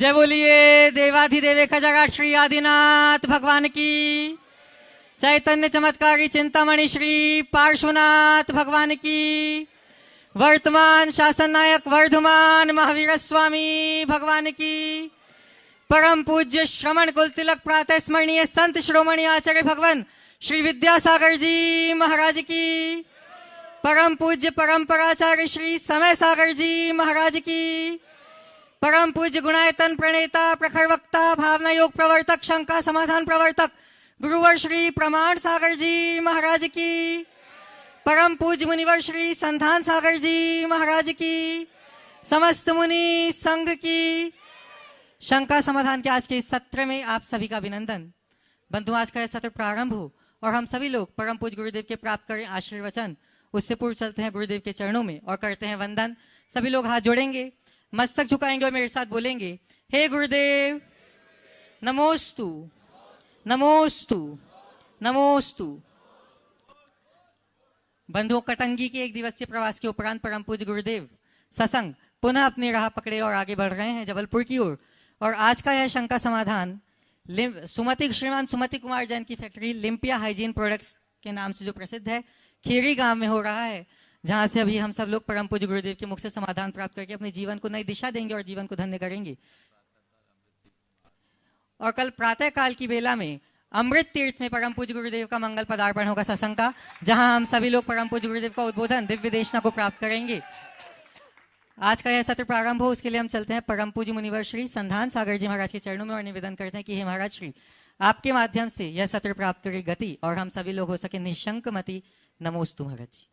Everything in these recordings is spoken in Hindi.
जय बोलिए देवाधिदेव खजागाट श्री आदिनाथ भगवान की। चैतन्य चमत्कारी चिंतामणि श्री पार्श्वनाथ भगवान की। वर्तमान शासन नायक वर्धमान महावीर स्वामी भगवान की। परम पूज्य श्रवण कुल तिलक प्रातः स्मरणीय संत श्रोमणी आचार्य भगवान श्री विद्यासागर जी महाराज की। परम पूज्य परंपराचार्य श्री समय सागर जी महाराज की। परम पूज्य गुणायतन प्रणेता प्रखर वक्ता भावना योग प्रवर्तक शंका समाधान प्रवर्तक गुरुवर श्री प्रमाण सागर जी महाराज की। परम पूज्य मुनिवर श्री संधान सागर जी महाराज की। समस्त मुनि संघ की। शंका समाधान के आज के इस सत्र में आप सभी का अभिनंदन। बंधु, आज का यह सत्र प्रारंभ हो और हम सभी लोग परम पूज्य गुरुदेव के प्राप्त करें आशीर्वचन। उससे पूर्व चलते हैं गुरुदेव के चरणों में और करते हैं वंदन। सभी लोग हाथ जोड़ेंगे, मस्तक झुकाएंगे और मेरे साथ बोलेंगे, हे गुरुदेव नमोस्तु नमोस्तु नमोस्तु। बंधुओं, कटंगी के एक दिवसीय प्रवास के उपरांत परम पूज्य गुरुदेव सत्संग पुनः अपनी राह पकड़े और आगे बढ़ रहे हैं जबलपुर की ओर। और आज का यह शंका समाधान श्रीमान सुमति कुमार जैन की फैक्ट्री लिम्पिया हाइजीन प्रोडक्ट्स के नाम से जो प्रसिद्ध है, खीरी गांव में हो रहा है, जहां से अभी हम सब लोग परम पूज्य गुरुदेव के मुख से समाधान प्राप्त करके अपने जीवन को नई दिशा देंगे और जीवन को धन्य करेंगे। और कल प्रातः काल की बेला में अमृत तीर्थ में परम पूज्य गुरुदेव का मंगल पदार्पण होगा सत्संग का, जहां हम सभी लोग परम पूज्य गुरुदेव का उद्बोधन दिव्य देशना को प्राप्त करेंगे। आज का यह सत्र प्रारंभ हो उसके लिए हम चलते हैं परम पूज्य मुनिवर श्री संधान सागर जी महाराज के चरणों में और निवेदन करते हैं कि हे महाराज श्री, आपके माध्यम से यह सत्र प्राप्त करे गति और हम सभी लोग हो सके निशंक मति। नमोस्तु महाराज जी।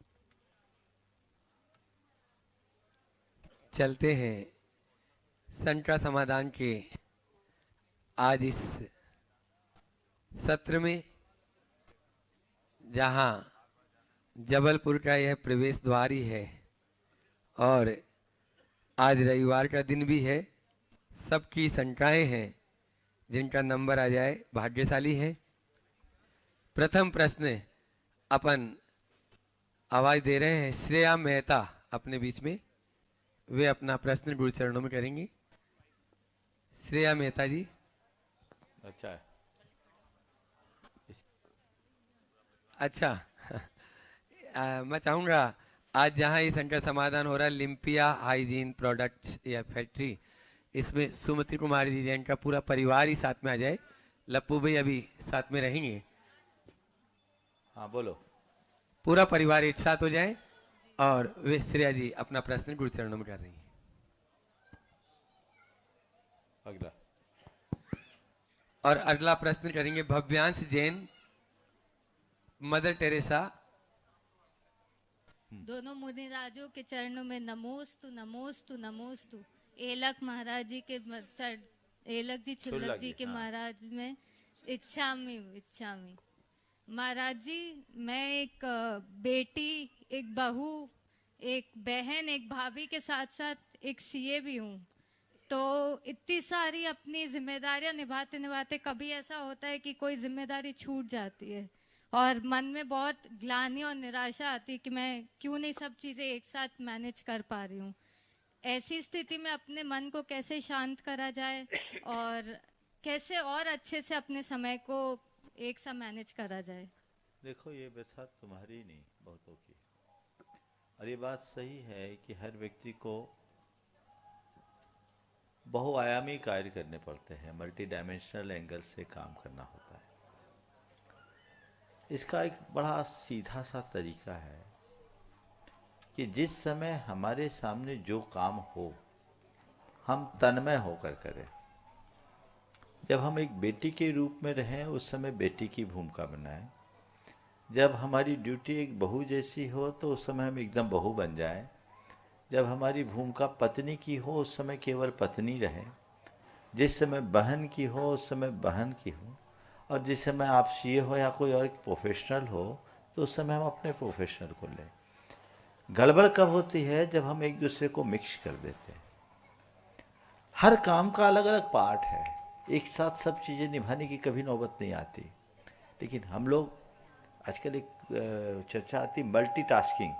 चलते हैं शंका समाधान के आज इस सत्र में, जहां जबलपुर का यह प्रवेश द्वार ही है और आज रविवार का दिन भी है। सबकी शंकाएं हैं, जिनका नंबर आ जाए भाग्यशाली है। प्रथम प्रश्न अपन आवाज दे रहे हैं, श्रेया मेहता अपने बीच में, वे अपना प्रश्न गुरु चरणों में करेंगी। श्रेया मेहता जी। अच्छा है। अच्छा मैं चाहूंगा आज जहां ये शंकर समाधान हो रहा है लिम्पिया हाइजीन प्रोडक्ट्स या फैक्ट्री, इसमें सुमति कुमारी जी जैन का पूरा परिवार ही साथ में आ जाए। लप्पू भाई अभी साथ में रहेंगे। हाँ बोलो। पूरा परिवार एक साथ हो जाए और वे श्रेया जी अपना प्रश्न गुरु चरणों में कर रही हैं। अगला। और अगला प्रश्न करेंगे भव्यांश जैन, मदर टेरेसा। दोनों मुनिराजों के चरणों में नमोस्तु नमोस्तु नमोस्तु। एलक महाराज जी के एलक जी छुल्लक जी के महाराज में इच्छामी महाराज जी, मैं एक बेटी, एक बहू, एक बहन, एक भाभी के साथ साथ एक सीए भी हूँ। तो इतनी सारी अपनी जिम्मेदारियां निभाते निभाते कभी ऐसा होता है कि कोई जिम्मेदारी छूट जाती है और मन में बहुत ग्लानि और निराशा आती है कि मैं क्यों नहीं सब चीज़ें एक साथ मैनेज कर पा रही हूँ। ऐसी स्थिति में अपने मन को कैसे शांत करा जाए और कैसे और अच्छे से अपने समय को एक साथ मैनेज करा जाए। देखो, ये व्यथा तुम्हारी नहीं, बहुतों की। और ये बात सही है कि हर व्यक्ति को बहुआयामी कार्य करने पड़ते हैं, मल्टी डायमेंशनल एंगल से काम करना होता है। इसका एक बड़ा सीधा सा तरीका है कि जिस समय हमारे सामने जो काम हो, हम तन्मय होकर करें। जब हम एक बेटी के रूप में रहें, उस समय बेटी की भूमिका बनाएं। जब हमारी ड्यूटी एक बहू जैसी हो, तो उस समय हम एकदम बहू बन जाएं। जब हमारी भूमिका पत्नी की हो, उस समय केवल पत्नी रहे। जिस समय बहन की हो, उस समय बहन की हो। और जिस समय आप सीए हो या कोई और प्रोफेशनल हो, तो उस समय हम अपने प्रोफेशनल को लें। गड़बड़ कब होती है? जब हम एक दूसरे को मिक्स कर देते हैं। हर काम का अलग अलग पार्ट है, एक साथ सब चीज़ें निभाने की कभी नौबत नहीं आती। लेकिन हम लोग आजकल एक चर्चा आती मल्टीटास्किंग।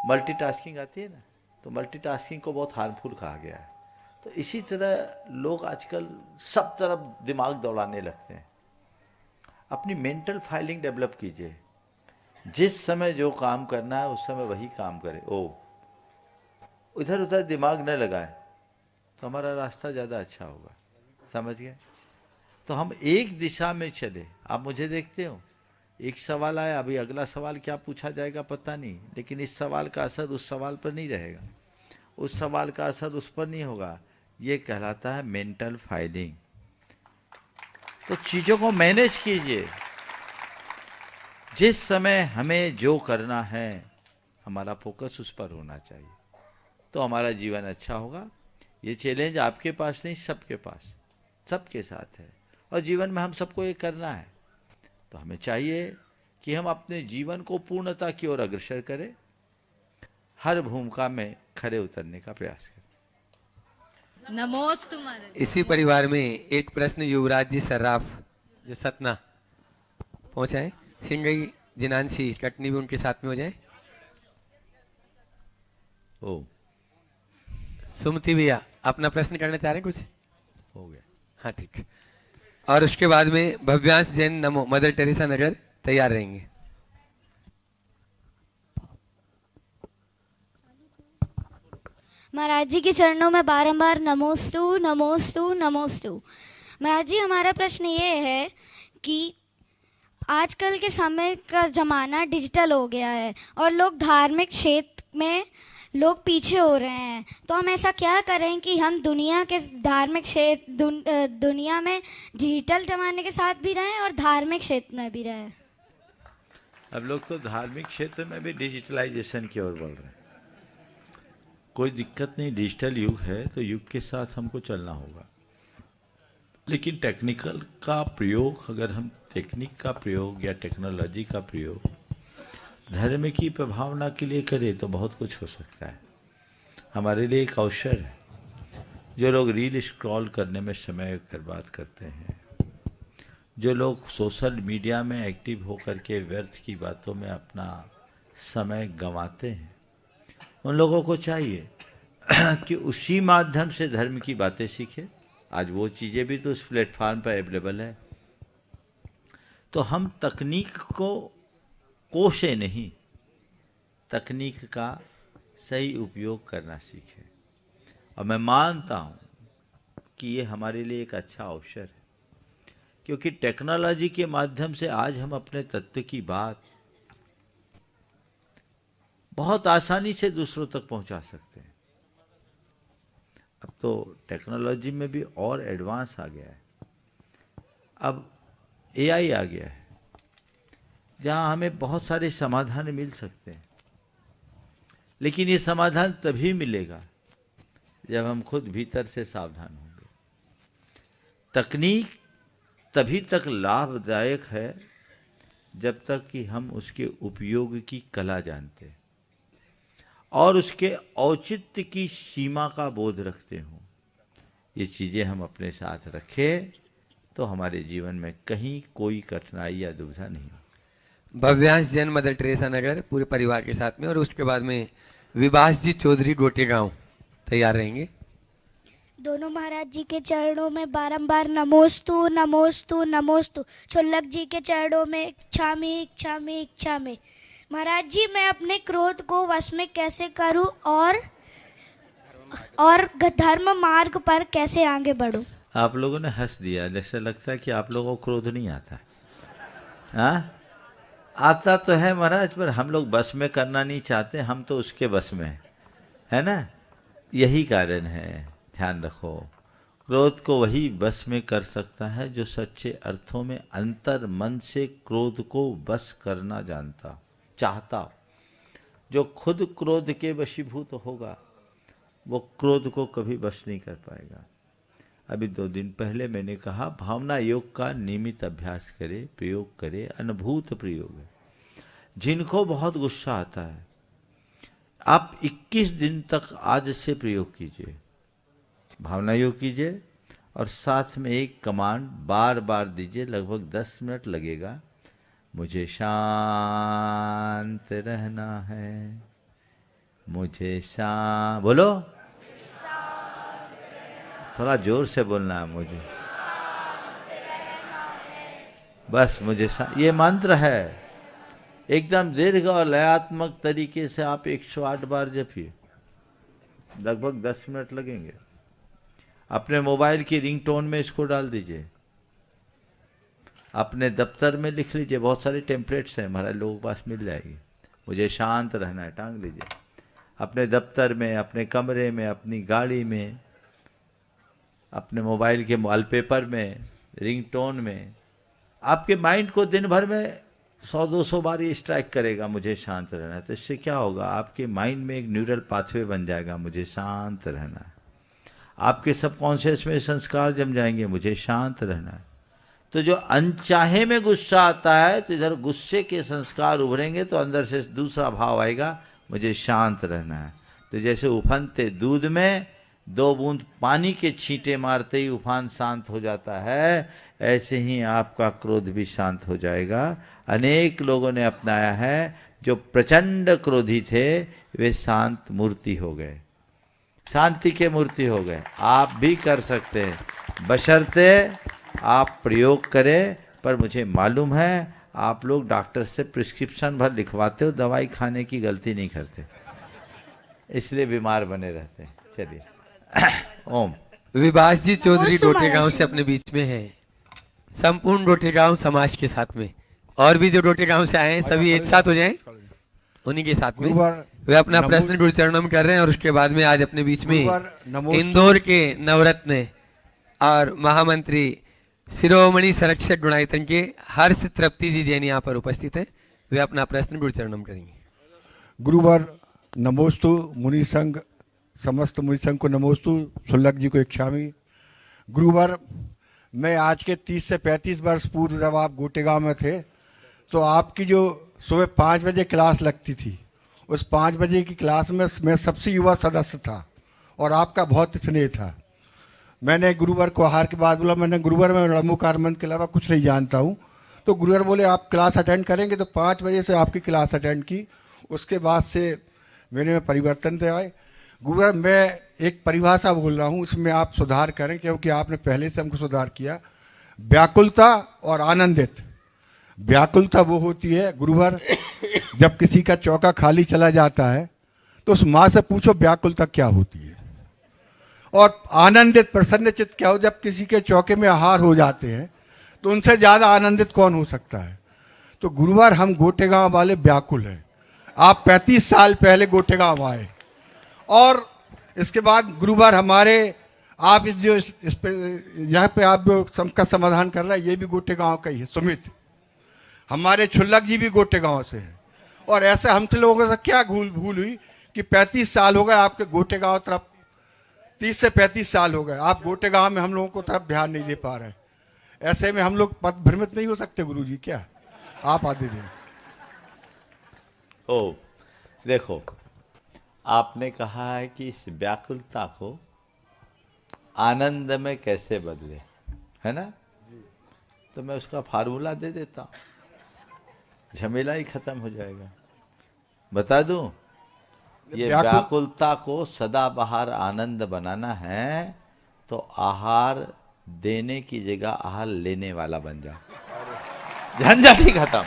मल्टीटास्किंग आती है ना, तो मल्टीटास्किंग को बहुत हार्मफुल कहा गया है। तो इसी तरह लोग आजकल सब तरफ दिमाग दौड़ाने लगते हैं। अपनी मेंटल फाइलिंग डेवलप कीजिए। जिस समय जो काम करना है उस समय वही काम करें। इधर उधर दिमाग न लगाए तो हमारा रास्ता ज़्यादा अच्छा होगा। समझ गए? तो हम एक दिशा में चले। आप मुझे देखते हो, एक सवाल आया, अभी अगला सवाल क्या पूछा जाएगा पता नहीं, लेकिन इस सवाल का असर उस सवाल पर नहीं रहेगा, उस सवाल का असर उस पर नहीं होगा। ये कहलाता है मेंटल फाइलिंग। तो चीज़ों को मैनेज कीजिए। जिस समय हमें जो करना है हमारा फोकस उस पर होना चाहिए, तो हमारा जीवन अच्छा होगा। ये चैलेंज आपके पास नहीं, सबके पास, सबके साथ है। और जीवन में हम सबको ये करना है। तो हमें चाहिए कि हम अपने जीवन को पूर्णता की ओर अग्रसर करें, हर भूमिका में खरे उतरने का प्रयास करें। नमोस्तु महाराज। इसी परिवार में एक प्रश्न युवराज जी सर्राफ जो सतना पहुंचाए, सिंगई जिनांशी कटनी भी उनके साथ में हो जाए। ओ सुमति भैया अपना प्रश्न करना चाह रहे हैं कुछ? हो गया। हाँ ठीक है। और उसके बाद में भव्यांश जैन नमो मदर टेरेसा नगर तैयार रहेंगे। महाराज जी के चरणों में बारंबार नमोस्तु नमोस्तु नमोस्तु। महाराज जी, हमारा प्रश्न ये है कि आजकल के समय का जमाना डिजिटल हो गया है और लोग धार्मिक क्षेत्र में लोग पीछे हो रहे हैं। तो हम ऐसा क्या करें कि हम दुनिया के धार्मिक क्षेत्र दुनिया में डिजिटल जमाने के साथ भी रहें और धार्मिक क्षेत्र में भी रहें? अब लोग तो धार्मिक क्षेत्र में भी डिजिटलाइजेशन की ओर बढ़ रहे हैं। कोई दिक्कत नहीं, डिजिटल युग है तो युग के साथ हमको चलना होगा। लेकिन टेक्निकल का प्रयोग, अगर हम टेक्निक का प्रयोग या टेक्नोलॉजी का प्रयोग धर्म की प्रभावना के लिए करें तो बहुत कुछ हो सकता है। हमारे लिए एक अवसर है। जो लोग रील स्क्रॉल करने में समय बर्बाद करते हैं, जो लोग सोशल मीडिया में एक्टिव होकर के व्यर्थ की बातों में अपना समय गंवाते हैं, उन लोगों को चाहिए कि उसी माध्यम से धर्म की बातें सीखें। आज वो चीज़ें भी तो उस प्लेटफॉर्म पर अवेलेबल है। तो हम तकनीक को कोसे नहीं, तकनीक का सही उपयोग करना सीखें। और मैं मानता हूँ कि ये हमारे लिए एक अच्छा अवसर है, क्योंकि टेक्नोलॉजी के माध्यम से आज हम अपने तत्व की बात बहुत आसानी से दूसरों तक पहुंचा सकते हैं। अब तो टेक्नोलॉजी में भी और एडवांस आ गया है। अब एआई आ गया है, जहां हमें बहुत सारे समाधान मिल सकते हैं। लेकिन ये समाधान तभी मिलेगा जब हम खुद भीतर से सावधान होंगे। तकनीक तभी तक लाभदायक है जब तक कि हम उसके उपयोग की कला जानते हैं और उसके औचित्य की सीमा का बोध रखते हों। ये चीज़ें हम अपने साथ रखें तो हमारे जीवन में कहीं कोई कठिनाई या दुविधा नहीं हो। भव्यांश जैन मदर टेरेसा नगर पूरे परिवार के साथ में, और उसके बाद में विभाष जी चौधरी गोटे गांव तैयार रहेंगे। दोनों महाराज जी के चरणों में बारंबार नमोस्तु नमोस्तु नमोस्तु। छुल्लक जी के चरणों में इच्छामि इच्छामि इच्छामि। महाराज जी, मैं अपने क्रोध को वश में कैसे करूं और धर्म मार्ग पर कैसे आगे बढ़ूं? आप लोगों ने हंस दिया, जैसे लगता है कि आप लोगों को क्रोध नहीं आता। हाँ, आता तो है महाराज, पर हम लोग बस में करना नहीं चाहते। हम तो उसके बस में है ना। यही कारण है, ध्यान रखो। क्रोध को वही बस में कर सकता है जो सच्चे अर्थों में अंतर मन से क्रोध को बस करना जानता चाहता। जो खुद क्रोध के वशीभूत होगा वो क्रोध को कभी वश नहीं कर पाएगा। अभी 2 दिन पहले मैंने कहा, भावना योग का नियमित अभ्यास करे, प्रयोग करे। अनुभूत प्रयोग है। जिनको बहुत गुस्सा आता है, आप 21 दिन तक आज से प्रयोग कीजिए, भावना योग कीजिए और साथ में एक कमांड बार बार दीजिए। लगभग 10 मिनट लगेगा। मुझे शांत रहना है, मुझे बोलो। थोड़ा जोर से बोलना है मुझे। बस मुझे ये मंत्र है, एकदम दीर्घ और लयात्मक तरीके से आप 108 बार जपिए, लगभग 10 मिनट लगेंगे। अपने मोबाइल की रिंगटोन में इसको डाल दीजिए, अपने दफ्तर में लिख लीजिए, बहुत सारे टेम्पलेट्स हैं हमारे लोगों के पास, मिल जाएगी। मुझे शांत रहना है, टांग लीजिए अपने दफ्तर में, अपने कमरे में, अपनी गाड़ी में, अपने मोबाइल के वॉलपेपर में, रिंगटोन में। आपके माइंड को दिन भर में 100-200 बार ये स्ट्राइक करेगा, मुझे शांत रहना है। तो इससे क्या होगा, आपके माइंड में एक न्यूरल पाथवे बन जाएगा, मुझे शांत रहना है। आपके सबकॉन्शियस में संस्कार जम जाएंगे, मुझे शांत रहना है। तो जो अनचाहे में गुस्सा आता है, तो इधर गुस्से के संस्कार उभरेंगे, तो अंदर से दूसरा भाव आएगा, मुझे शांत रहना है। तो जैसे उफनते दूध में 2 बूंद पानी के छींटे मारते ही उफान शांत हो जाता है, ऐसे ही आपका क्रोध भी शांत हो जाएगा। अनेक लोगों ने अपनाया है, जो प्रचंड क्रोधी थे वे शांत मूर्ति हो गए, शांति के मूर्ति हो गए। आप भी कर सकते हैं, बशर्ते आप प्रयोग करें। पर मुझे मालूम है आप लोग डॉक्टर से प्रिस्क्रिप्शन भर लिखवाते हो, दवाई खाने की गलती नहीं करते, इसलिए बीमार बने रहते हैं। चलिए ओम। विभास जी चौधरी नमस्ते डोटे गांव महाराज। से अपने बीच में है, संपूर्ण डोटे गांव समाज के साथ में, और भी जो डोटे गांव से आए हैं सभी एक साथ हो जाएं, उन्हीं के साथ में वे अपना प्रश्न गुरु चरणों में कर रहे हैं। और उसके बाद में आज अपने बीच में इंदौर के नवरत्न और महामंत्री शिरोमणि संरक्षक गुणायतन के हर्ष तृप्ति जी जैन यहाँ पर उपस्थित हैं, वे अपना प्रश्न गुरु चरणों में करेंगे। गुरुवर नमोस्तु, मुनि संघ समस्त मुनि संघ को नमोस्तु, सुल्लक जी को इच्छामी। गुरुवर मैं आज के 30 से 35 वर्ष पूर्व जब आप गोटेगांव में थे, तो आपकी जो सुबह 5 बजे क्लास लगती थी, उस 5 बजे की क्लास में मैं सबसे युवा सदस्य था और आपका बहुत स्नेह था। मैंने गुरुवर को आहार के बाद बोला, मैंने गुरुवर मैं लंबोकार मंत्र के अलावा कुछ नहीं जानता हूँ। तो गुरुवर बोले आप क्लास अटेंड करेंगे, तो 5 बजे से आपकी क्लास अटेंड की। उसके बाद से मेरे में परिवर्तन थे आए। गुरुवर मैं एक परिभाषा बोल रहा हूँ, उसमें आप सुधार करें, क्योंकि आपने पहले से हमको सुधार किया। व्याकुलता और आनंदित। व्याकुलता वो होती है गुरुवर, जब किसी का चौका खाली चला जाता है तो उस माँ से पूछो व्याकुलता क्या होती है। और आनंदित प्रसन्नचित्त क्या हो, जब किसी के चौके में आहार हो जाते हैं, तो उनसे ज्यादा आनंदित कौन हो सकता है। तो गुरुवार हम गोटेगांव वाले व्याकुल हैं। आप 35 साल पहले गोटेगांव आए और इसके बाद गुरुवार हमारे आप इस पे यहाँ पे आप जो सबका समाधान कर रहे हैं, ये भी गोटेगांव का ही है। सुमित हमारे छुल्लक जी भी गोटेगांव से हैं। और ऐसे हमसे लोगों से क्या भूल हुई कि 35 साल हो गए आपके गोटेगांव तरफ, 30 से 35 साल हो गए आप गोटेगांव में हम लोगों को तरफ ध्यान नहीं दे पा रहे। ऐसे में हम लोग पद भ्रमित नहीं हो सकते गुरु जी, क्या आप आदि दें। ओ देखो, आपने कहा है कि इस व्याकुलता को आनंद में कैसे बदले, है ना। तो मैं उसका फार्मूला दे देता हूं, झमेला ही खत्म हो जाएगा। बता दूं, ये व्याकुलता को सदाबहार आनंद बनाना है, तो आहार देने की जगह आहार लेने वाला बन जाओ, झंझट ही खत्म।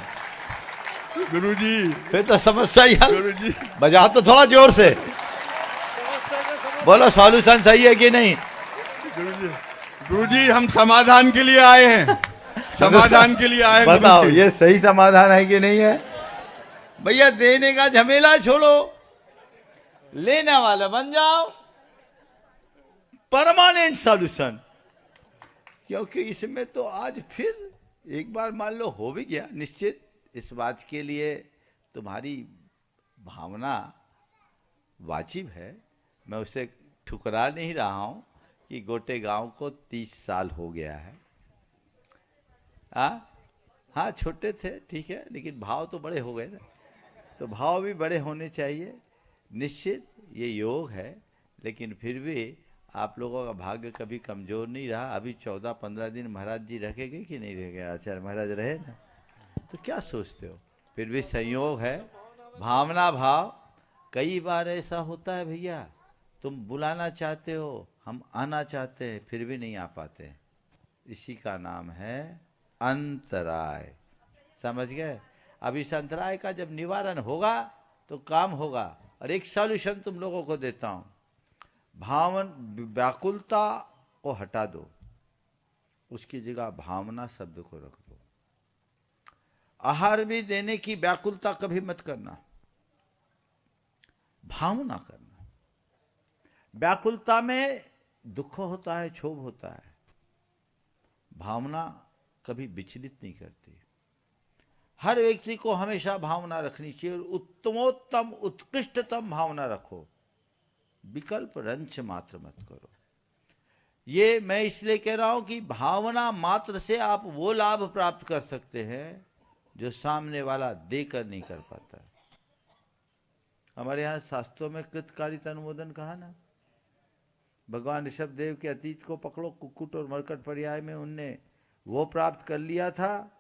गुरुजी फिर तो समस्या ही हल। गुरुजी बजाओ तो थोड़ा जोर से, बोलो सॉल्यूशन सही है कि नहीं। गुरुजी हम समाधान के लिए आए हैं, समाधान के लिए आए हैं। बताओ गुरुजी। ये सही समाधान है कि नहीं है। भैया देने का झमेला छोड़ो, लेने वाला बन जाओ, परमानेंट सॉल्यूशन। क्योंकि इसमें तो आज फिर एक बार मान लो हो भी गया, निश्चित इस बात के लिए तुम्हारी भावना वाजिब है, मैं उसे ठुकरा नहीं रहा हूं कि गोटेगांव को 30 साल हो गया है। हाँ छोटे थे ठीक है, लेकिन भाव तो बड़े हो गए ना, तो भाव भी बड़े होने चाहिए। निश्चित ये योग है, लेकिन फिर भी आप लोगों का भाग्य कभी कमजोर नहीं रहा। अभी 14-15 दिन महाराज जी रखेंगे कि नहीं रखेंगे, आचार्य महाराज रहे ना, तो क्या सोचते हो। फिर भी संयोग है, भावना भाव। कई बार ऐसा होता है भैया, तुम बुलाना चाहते हो, हम आना चाहते हैं फिर भी नहीं आ पाते, इसी का नाम है अंतराय। समझ गए? अब इस अंतराय का जब निवारण होगा तो काम होगा। और एक सॉल्यूशन तुम लोगों को देता हूं, व्याकुलता को हटा दो, उसकी जगह भावना शब्द को रख दो। आहार भी देने की व्याकुलता कभी मत करना, भावना करना। व्याकुलता में दुख होता है, क्षोभ होता है, भावना कभी विचलित नहीं करती। हर व्यक्ति को हमेशा भावना रखनी चाहिए, और उत्तमोत्तम उत्कृष्टतम भावना रखो, विकल्प रंच मात्र मत करो। ये मैं इसलिए कह रहा हूं कि भावना मात्र से आप वो लाभ प्राप्त कर सकते हैं जो सामने वाला देकर नहीं कर पाता। हमारे यहाँ शास्त्रों में कृतकारिता अनुमोदन कहा ना, भगवान ऋषभ देव के अतीत को पकड़ो, कुक्कुट और मरकट पर्याय में उनने वो प्राप्त कर लिया था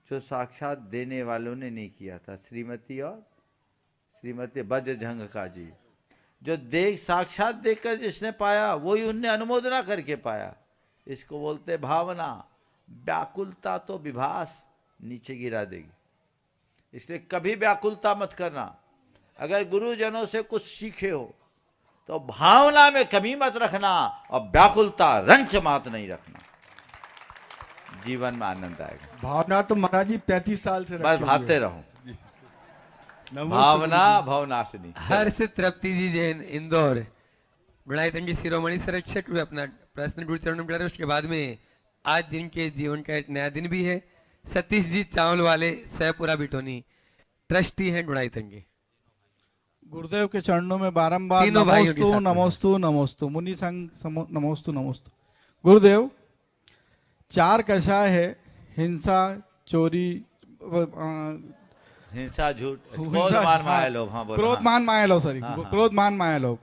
जो साक्षात देने वालों ने नहीं किया था। श्रीमती बज्रझंग का जी, जो देख साक्षात देखकर जिसने पाया वही उनने अनुमोदना करके पाया। इसको बोलते भावना। व्याकुलता तो विभास नीचे गिरा देगी, इसलिए कभी व्याकुलता मत करना। अगर गुरुजनों से कुछ सीखे हो तो भावना में कमी मत रखना, और व्याकुलता रंच मात नहीं रखना, जीवन में आनंद आएगा। भावना तो महाराज जी 35 साल से बस भाते रहो, भावना भवनाशिनी। हर्ष तृप्ति जी जैन इंदौर, गुणायतन जी शिरोमणि संरक्षक वे अपना प्रश्न गुरु चरणों में डाले। उसके बाद में आज जिनके जीवन का एक नया दिन भी है, सतीश जी चावल वाले सहपुरा बिटोनी ट्रस्टी हैं गुणायतन जी। गुरुदेव के चरणों में बारंबार तीनों भाइयों के नमोस्तु साथ में। नमोस्तु नमोस्तु, मुनि संग नमोस्तु नमोस्तु। गुरुदेव, 4 कषाय है, हिंसा, चोरी, हिंसा, झूठ, क्रोध, हिंसा, मान, हाँ, माया, लोभ। हाँ, बोलो, क्रोध हाँ। मान माया लोभ, सॉरी, हाँ, हाँ। क्रोध मान माया लोभ।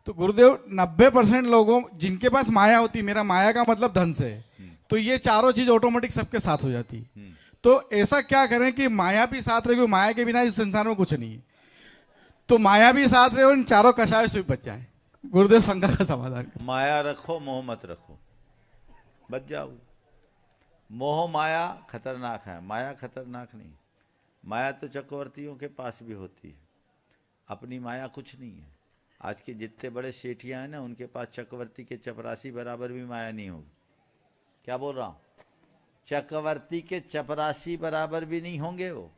तो गुरुदेव 90% लोगों जिनके पास माया होती, मेरा माया का मतलब धन से है, तो ये चारों चीज ऑटोमेटिक सबके साथ हो जाती है। तो ऐसा क्या करें कि माया भी साथ रहे, क्योंकि माया के बिना इस संसार में कुछ नहीं है। तो माया भी साथ रहे और इन चारों कषायों से भी बच जाए। गुरुदेव शंका का समाधान करें। माया रखो, मोह मत रखो, बच जाओ। मोह माया खतरनाक है, माया खतरनाक नहीं। माया तो चक्रवर्तियों के पास भी होती है, अपनी माया कुछ नहीं है। आज के जितने बड़े सेठियां हैं ना, उनके पास चक्रवर्ती के चपरासी बराबर भी माया नहीं होगी। क्या बोल रहा हूं? चक्रवर्ती के चपरासी बराबर भी नहीं होंगे वो,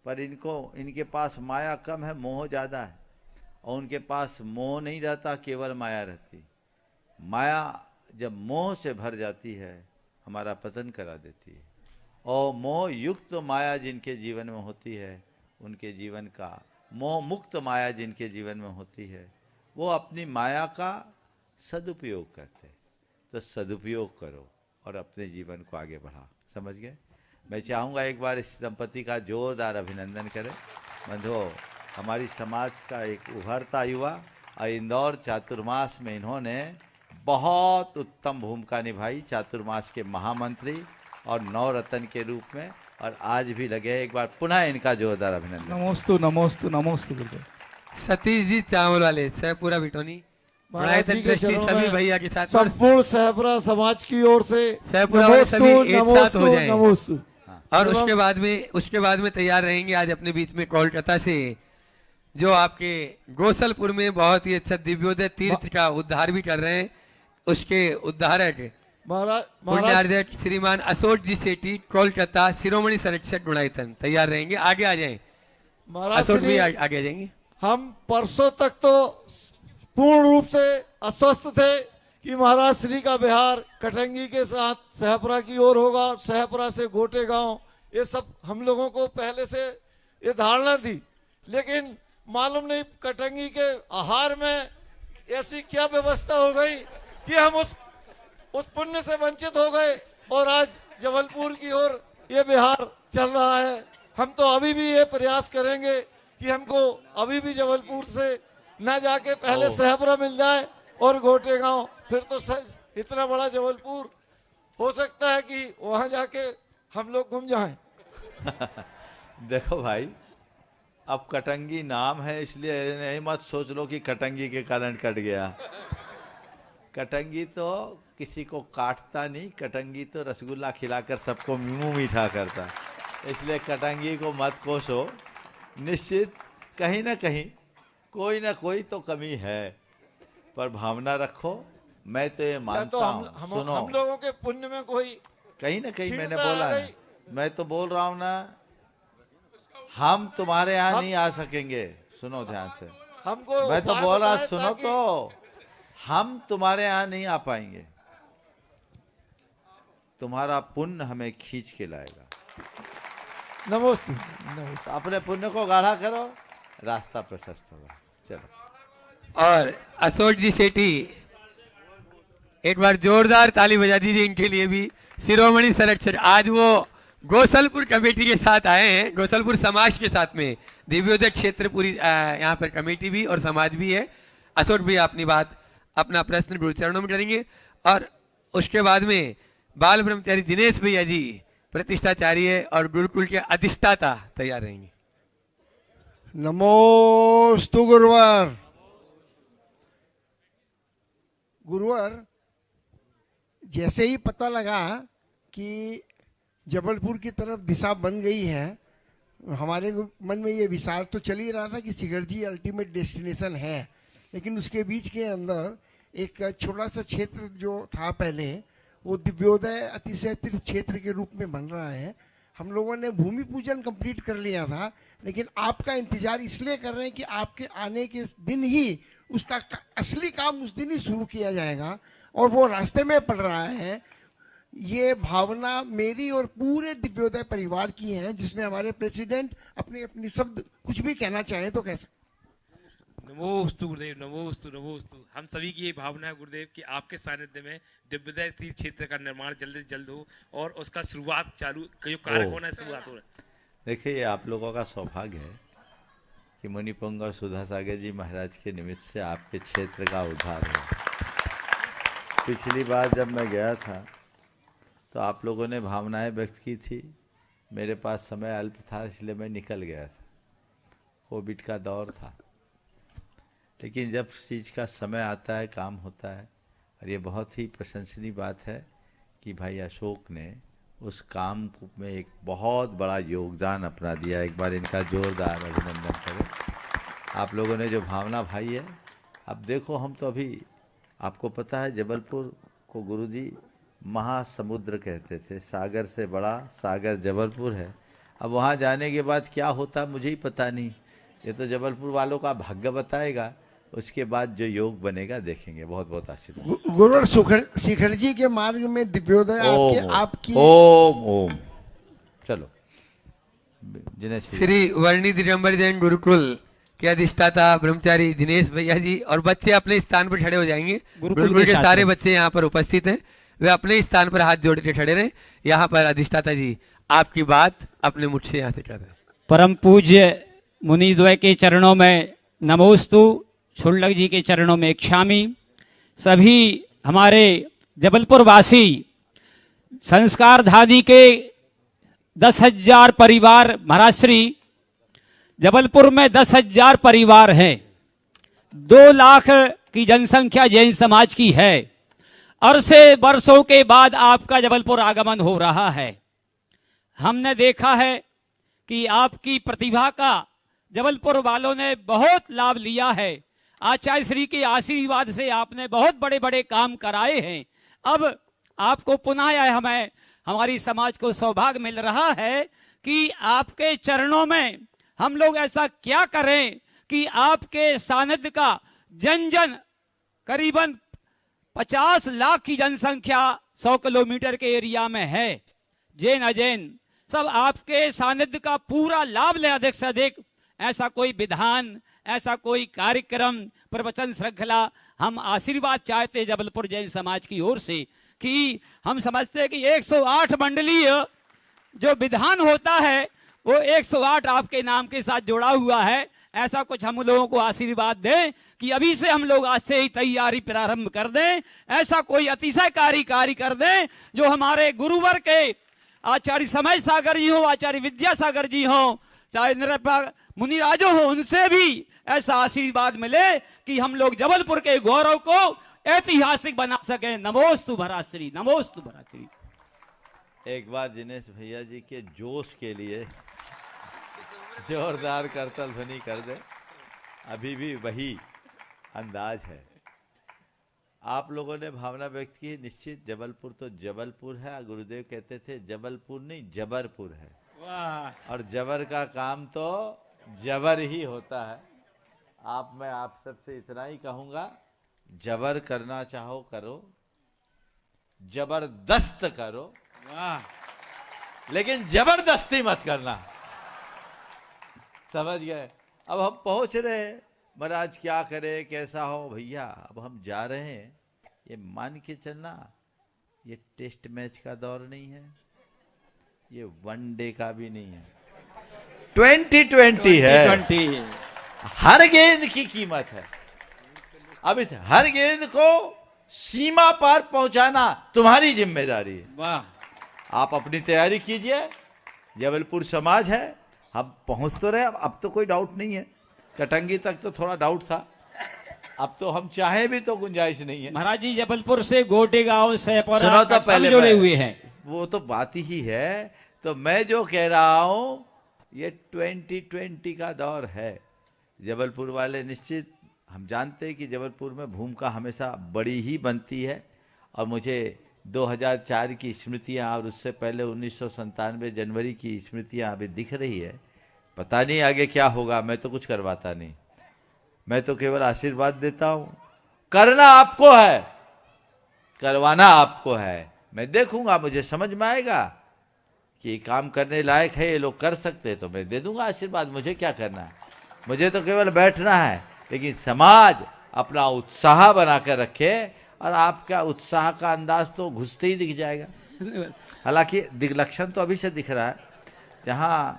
पर इनके पास माया कम है, मोह ज्यादा है। और उनके पास मोह नहीं रहता, केवल माया रहती। माया जब मोह से भर जाती है, हमारा पतन करा देती है। और मोह युक्त माया जिनके जीवन में होती है, उनके जीवन का, मोह मुक्त माया जिनके जीवन में होती है, वो अपनी माया का सदुपयोग करते। तो सदुपयोग करो और अपने जीवन को आगे बढ़ाओ। समझ गए? मैं चाहूँगा एक बार इस दंपति का जोरदार अभिनंदन करें। बंधुओं, हमारी समाज का एक उभरता युवा, और इंदौर चातुर्मास में इन्होंने बहुत उत्तम भूमिका निभाई, चातुर्मास के महामंत्री और नवरत्न के रूप में, और आज भी लगे। एक बार पुनः इनका जोरदार अभिनंदन। नमोस्तु नमोस्तु नमोस्तु गुरुदेव। सतीश जी चावल वाले सहपुरा बिटोनी, महाराज जी के ट्रस्टी चरणों सभी में भैया के साथ, संपूर्ण सहपुरा समाज की ओर से सहपुरा वाले सभी एक साथ हो जाएं। नमोस्तु। और उसके बाद में तैयार रहेंगे आज अपने बीच में कोलकाता से, जो आपके गोसलपुर में बहुत ही अच्छा दिव्योदय तीर्थ का उद्धार भी कर रहे हैं। उसके उद्धारक महाराज पुण्यार्जक श्रीमान अशोक जी सेठी, कोलकाता शिरोमणि संरक्षक गुणायतन, तैयार रहेंगे। आगे आ जाएं महाराज अशोक भी श्री, आगे आ जाएंगे। हम परसों तक तो पूर्ण रूप से अस्वस्थ थे कि महाराज श्री का बिहार कटंगी के साथ सहपुरा की ओर होगा, सहपुरा से गोटे गांव, ये सब हम लोगों को पहले से ये धारणा थी। लेकिन मालूम नहीं कटंगी के आहार में ऐसी क्या व्यवस्था हो गई कि हम उस पुण्य से वंचित हो गए, और आज जबलपुर की ओर ये बिहार चल रहा है। हम तो अभी भी ये प्रयास करेंगे कि हमको अभी भी जबलपुर से न जाके पहले सहपुरा मिल जाए और गोटे गांव, फिर तो इतना बड़ा जबलपुर हो सकता है कि वहां जाके हम लोग घूम जाएं। देखो भाई, अब कटंगी नाम है, इसलिए नहीं मत सोच लो कि कटंगी के कारण कट गया। कटंगी तो किसी को काटता नहीं, कटंगी तो रसगुल्ला खिलाकर सबको मुंह मीठा करता है। इसलिए कटंगी को मत कोसो। निश्चित कहीं ना कहीं कोई ना कोई तो कमी है, पर भावना रखो। मैं तो ये मानता हूँ, सुनो, हम लोगों के पुण्य में कोई कहीं ना कहीं मैंने छीनता बोला है है, मैं तो बोल रहा हूँ ना, हम तुम्हारे यहाँ नहीं आ सकेंगे। सुनो ध्यान से, हमको मैं तो उपाय बोल रहा, बताएं सुनो ताकि- तो, हम तुम्हारे यहाँ नहीं आ पाएंगे, तुम्हारा पुण्य हमें खींच के लाएगा। नमस्ते नमस्ते। अपने पुण्य को गाढ़ा करो, रास्ता प्रशस्त होगा। चलो। और अशोक जी सेठी, एक बार जोरदार ताली बजा दीजिए इनके लिए भी। शिरोमणि संरक्षक आज वो गोसलपुर कमेटी के साथ आए हैं, गोसलपुर समाज के साथ में। दिव्योदय क्षेत्र पूरी यहाँ पर कमेटी भी और समाज भी है। अशोक भी अपनी बात, अपना प्रश्न गुरु चरणों में करेंगे, और उसके बाद में बाल ब्रह्मचारी दिनेश भैया जी प्रतिष्ठाचार्य और गुरुकुल के अधिष्ठाता तैयार रहेंगे। नमोस्तु गुरुवर। गुरुवर, जैसे ही पता लगा कि जबलपुर की तरफ दिशा बन गई है, हमारे मन में ये विचार तो चल ही रहा था कि शिखरजी अल्टीमेट डेस्टिनेशन है, लेकिन उसके बीच के अंदर एक छोटा सा क्षेत्र जो था पहले, वो दिव्योदय अतिशय तीर्थ क्षेत्र के रूप में बन रहा है। हम लोगों ने भूमि पूजन कंप्लीट कर लिया था, लेकिन आपका इंतजार इसलिए कर रहे हैं कि आपके आने के दिन ही उसका असली काम उस दिन ही शुरू किया जाएगा, और वो रास्ते में पड़ रहा है। ये भावना मेरी और पूरे दिव्योदय परिवार की है, जिसमें हमारे प्रेसिडेंट अपने अपनी शब्द कुछ भी कहना चाहे तो कह सकते। नमोस्तु गुरुदेव, नमोस्तु नमोस्तु। हम सभी की ये भावना है गुरुदेव कि आपके सानिध्य में दिव्योदय तीर्थ क्षेत्र का निर्माण जल्द से जल्द हो और उसका शुरुआत चालू जो कार्य होना है शुरुआत हो रहा है। देखिए, ये आप लोगों का सौभाग्य है कि मुनिपुंग और सुधा सागर जी महाराज के निमित्त से आपके क्षेत्र का उद्धार हुआ। पिछली बार जब मैं गया था तो आप लोगों ने भावनाएं व्यक्त की थी, मेरे पास समय अल्प था इसलिए मैं निकल गया था, कोविड का दौर था। लेकिन जब चीज़ का समय आता है, काम होता है, और ये बहुत ही प्रशंसनीय बात है कि भाई अशोक ने उस काम में एक बहुत बड़ा योगदान अपना दिया। एक बार इनका जोरदार अभिनंदन करें। आप लोगों ने जो भावना भाई है, अब देखो, हम तो अभी, आपको पता है जबलपुर को गुरुजी महासमुद्र कहते थे, सागर से बड़ा सागर जबलपुर है। अब वहाँ जाने के बाद क्या होता मुझे ही पता नहीं, ये तो जबलपुर वालों का भाग्य बताएगा। उसके बाद जो योग बनेगा देखेंगे। बहुत बहुत आशीर्वाद। गुरुवर, शिखर जी के मार्ग में दिव्योदय आपकी ओम ओम। चलो, जिन्हें श्री वर्णी दिगंबर जैन गुरुकुल के अधिष्ठाता ब्रह्मचारी दिनेश भैया जी और बच्चे अपने स्थान पर खड़े हो जाएंगे। गुरुकुल के सारे बच्चे यहाँ पर उपस्थित हैं, वे अपने स्थान पर हाथ जोड़ के खड़े रहे। यहाँ पर अधिष्ठाता जी आपकी बात अपने मुख से यहाँ से कर रहे हैं। परम पूज्य मुनिद्वय के चरणों में नमोस्तु, छुल्लक जी के चरणों में क्षामी। सभी हमारे जबलपुर वासी संस्कार धादी के 10,000 परिवार, महाराज श्री जबलपुर में 10,000 परिवार हैं, 2 लाख की जनसंख्या जैन समाज की है। अरसे वर्षों के बाद आपका जबलपुर आगमन हो रहा है। हमने देखा है कि आपकी प्रतिभा का जबलपुर वालों ने बहुत लाभ लिया है। आचार्य श्री के आशीर्वाद से आपने बहुत बड़े बड़े काम कराए हैं। अब आपको पुनः हमें, हमारी समाज को सौभाग्य मिल रहा है कि आपके चरणों में हम लोग ऐसा क्या करें कि आपके सानिध्य का जन जन, करीबन 50 लाख की जनसंख्या 100 किलोमीटर के एरिया में है, जैन अजैन सब आपके सानिध्य का पूरा लाभ ले, अधिक से अधिक। ऐसा कोई विधान, ऐसा कोई कार्यक्रम, प्रवचन श्रृंखला हम आशीर्वाद चाहते जबलपुर जैन समाज की ओर से कि हम समझते हैं कि 108 मंडलीय जो विधान होता है वो 108 आपके नाम के साथ जुड़ा हुआ है। ऐसा कुछ हम लोगों को आशीर्वाद दें कि अभी से हम लोग आज से ही तैयारी प्रारंभ कर दें। ऐसा कोई अतिशयकारी कार्य कर दें जो हमारे गुरुवर के आचार्य समय सागर जी हो, आचार्य विद्यासागर जी हो, चाहे मुनिराजो हो, उनसे भी ऐसा आशीर्वाद मिले कि हम लोग जबलपुर के गौरव को ऐतिहासिक बना सके। नमोस्तु भराश्री, नमोस्तु भराश्री। एक बार दिनेश भैया जी के जोश के लिए जोरदार करतल ध्वनि कर दे। अभी भी वही अंदाज है। आप लोगों ने भावना व्यक्त की। निश्चित जबलपुर तो जबलपुर है। गुरुदेव कहते थे जबलपुर नहीं जबरपुर है। वाह। और जबर का काम तो जबर ही होता है। मैं आप सबसे इतना ही कहूंगा, जबर करना चाहो करो, जबरदस्त करो, वाह। लेकिन जबरदस्ती मत करना। समझ गए? अब हम पहुंच रहे हैं, महाराज क्या करे कैसा हो। भैया अब हम जा रहे हैं, ये मान के चलना, ये टेस्ट मैच का दौर नहीं है, ये वनडे का भी नहीं है, 2020 है। 2020 हर गेंद की कीमत है। अब इस हर गेंद को सीमा पार पहुंचाना तुम्हारी जिम्मेदारी है। वाह। आप अपनी तैयारी कीजिए। जबलपुर समाज है, हम पहुंच तो रहे। अब तो कोई डाउट नहीं है। कटंगी तक तो थोड़ा डाउट था, अब तो हम चाहे भी तो गुंजाइश नहीं है। महाराज जी जबलपुर से गोटेगांव से सुनो तो पहले जुड़े हुए हैं। वो तो बात ही है। तो मैं जो कह रहा हूं, ये 2020 का दौर है। जबलपुर वाले निश्चित, हम जानते हैं कि जबलपुर में भूमिका हमेशा बड़ी ही बनती है। और मुझे 2004 की स्मृतियां और उससे पहले 1997 जनवरी की स्मृतियां अभी दिख रही है। पता नहीं आगे क्या होगा। मैं तो कुछ करवाता नहीं, मैं तो केवल आशीर्वाद देता हूं। करना आपको है, करवाना आपको है। मैं देखूंगा, मुझे समझ में आएगा कि ये काम करने लायक है, ये लोग कर सकते हैं, तो मैं दे दूंगा आशीर्वाद। मुझे क्या करना है, मुझे तो केवल बैठना है। लेकिन समाज अपना उत्साह बना कर रखे, और आपका उत्साह का अंदाज तो घुसते ही दिख जाएगा। हालांकि दिग्लक्षण तो अभी से दिख रहा है। जहां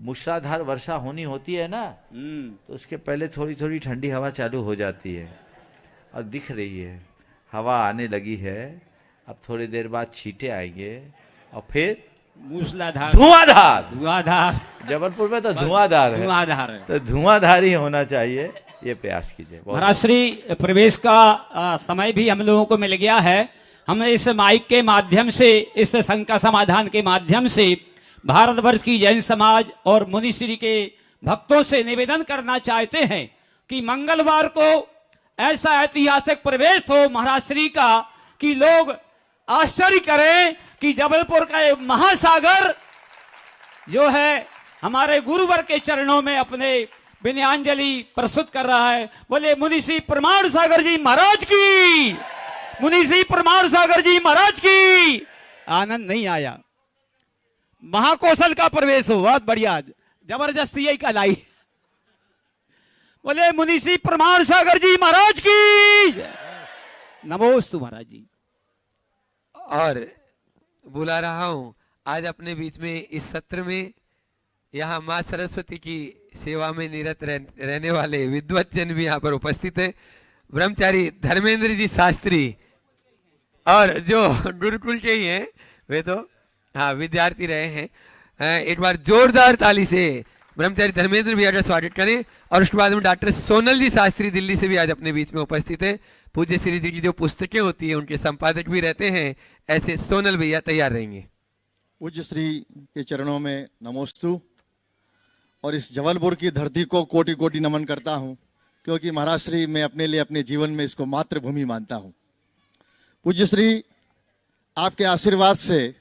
मूसलाधार वर्षा होनी होती है ना, तो उसके पहले थोड़ी थोड़ी ठंडी हवा चालू हो जाती है, और दिख रही है हवा आने लगी है। अब थोड़ी देर बाद छींटे आएंगे, और फिर मूसलाधार धुआंधार। धुआंधार जबलपुर में तो धुआंधार है, धुआंधार है। तो धुआंधार ही होना चाहिए। ये प्रयास कीजिए। महाराज श्री प्रवेश का समय भी हम लोगों को मिल गया है। हम इस माइक के माध्यम से, इस शंका समाधान के माध्यम से भारतवर्ष की जैन समाज और मुनिश्री के भक्तों से निवेदन करना चाहते हैं कि मंगलवार को ऐसा ऐतिहासिक प्रवेश हो महाराज श्री का कि लोग आश्चर्य करें कि जबलपुर का ये महासागर जो है हमारे गुरुवर के चरणों में अपने विनयांजलि प्रस्तुत कर रहा है। बोले मुनिश्री प्रमाण सागर जी महाराज की, मुनिश्री प्रमाण सागर जी महाराज की। आनंद नहीं आया। महाकौशल का प्रवेश हो, बहुत बढ़िया, जबरदस्ती यही कहलाई। बोले मुनिश्री प्रमाण सागर जी महाराज की। नमोस्तु महाराज जी। और बुला रहा हूं आज अपने बीच में इस सत्र में, यहाँ माँ सरस्वती की सेवा में निरत रहने वाले विद्वत जन भी यहाँ पर उपस्थित है। ब्रह्मचारी धर्मेंद्र जी शास्त्री, और जो गुरुकुल के ही हैं वे तो हाँ विद्यार्थी रहे हैं। एक बार जोरदार ताली से ब्रह्मचारी धर्मेंद्र भैया का स्वागत करें। और उसके बाद में डॉक्टर सोनल जी शास्त्री दिल्ली से भी आज अपने बीच में उपस्थित है। पूज्य श्री जी की जो पुस्तकें होती है उनके संपादक भी रहते हैं, ऐसे सोनल भैया तैयार रहेंगे। पूज्य श्री के चरणों में नमोस्तु। और इस जबलपुर की धरती को कोटि कोटि नमन करता हूं, क्योंकि महाराज श्री मैं अपने लिए अपने जीवन में इसको मातृभूमि मानता हूं। पूज्य श्री, आपके आशीर्वाद से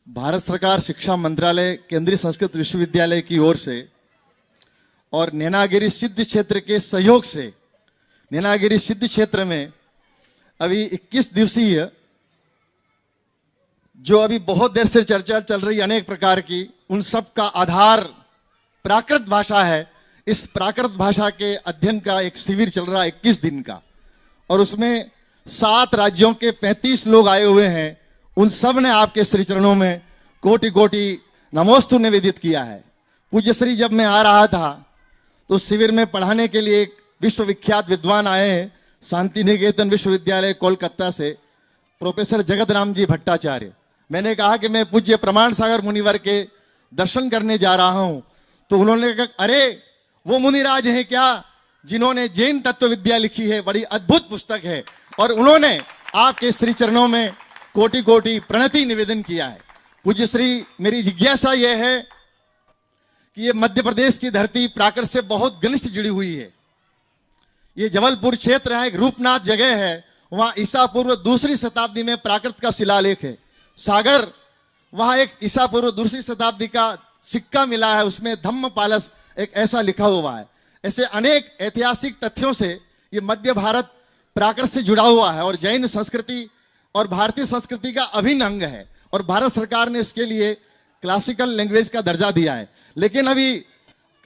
भारत सरकार शिक्षा मंत्रालय, केंद्रीय संस्कृत विश्वविद्यालय की ओर से और नैनागिरी सिद्ध क्षेत्र के सहयोग से, नैनागिरी सिद्ध क्षेत्र में अभी 21 दिवसीय, जो अभी बहुत देर से चर्चा चल रही अनेक प्रकार की, उन सब का आधार प्राकृत भाषा है। इस प्राकृत भाषा के अध्ययन का एक शिविर चल रहा है 21 दिन का, और उसमें 7 राज्यों के 35 लोग आए हुए हैं। उन सब ने आपके श्री चरणों में कोटि कोटि नमोस्तु निवेदित किया है। पूज्य श्री, जब मैं आ रहा था तो शिविर में पढ़ाने के लिए एक विश्वविख्यात विद्वान आए हैं, शांति निकेतन विश्वविद्यालय कोलकाता से, प्रोफेसर जगत राम जी भट्टाचार्य। मैंने कहा कि मैं पूज्य प्रमाण सागर मुनिवर के दर्शन करने जा रहा हूं, तो उन्होंने कहा, अरे वो मुनिराज हैं क्या जिन्होंने जैन तत्व विद्या लिखी है, बड़ी अद्भुत पुस्तक है, और उन्होंने आपके श्री चरणों में कोटि कोटि प्रणति निवेदन किया है। पूज्य श्री, मेरी जिज्ञासा यह है कि ये मध्य प्रदेश की धरती प्राकृत से बहुत घनिष्ठ जुड़ी हुई है। ये जबलपुर क्षेत्र है, एक रूपनाथ जगह है, वहां ईसा पूर्व 2री शताब्दी में प्राकृत का शिलालेख है। सागर, वहां एक ईसा पूर्व 2री शताब्दी का सिक्का मिला है, उसमें धम्म पालस एक ऐसा लिखा हुआ है। ऐसे अनेक ऐतिहासिक तथ्यों से ये मध्य भारत प्राकृत से जुड़ा हुआ है और जैन संस्कृति और भारतीय संस्कृति का अभिन्न अंग है, और भारत सरकार ने इसके लिए क्लासिकल लैंग्वेज का दर्जा दिया है। लेकिन अभी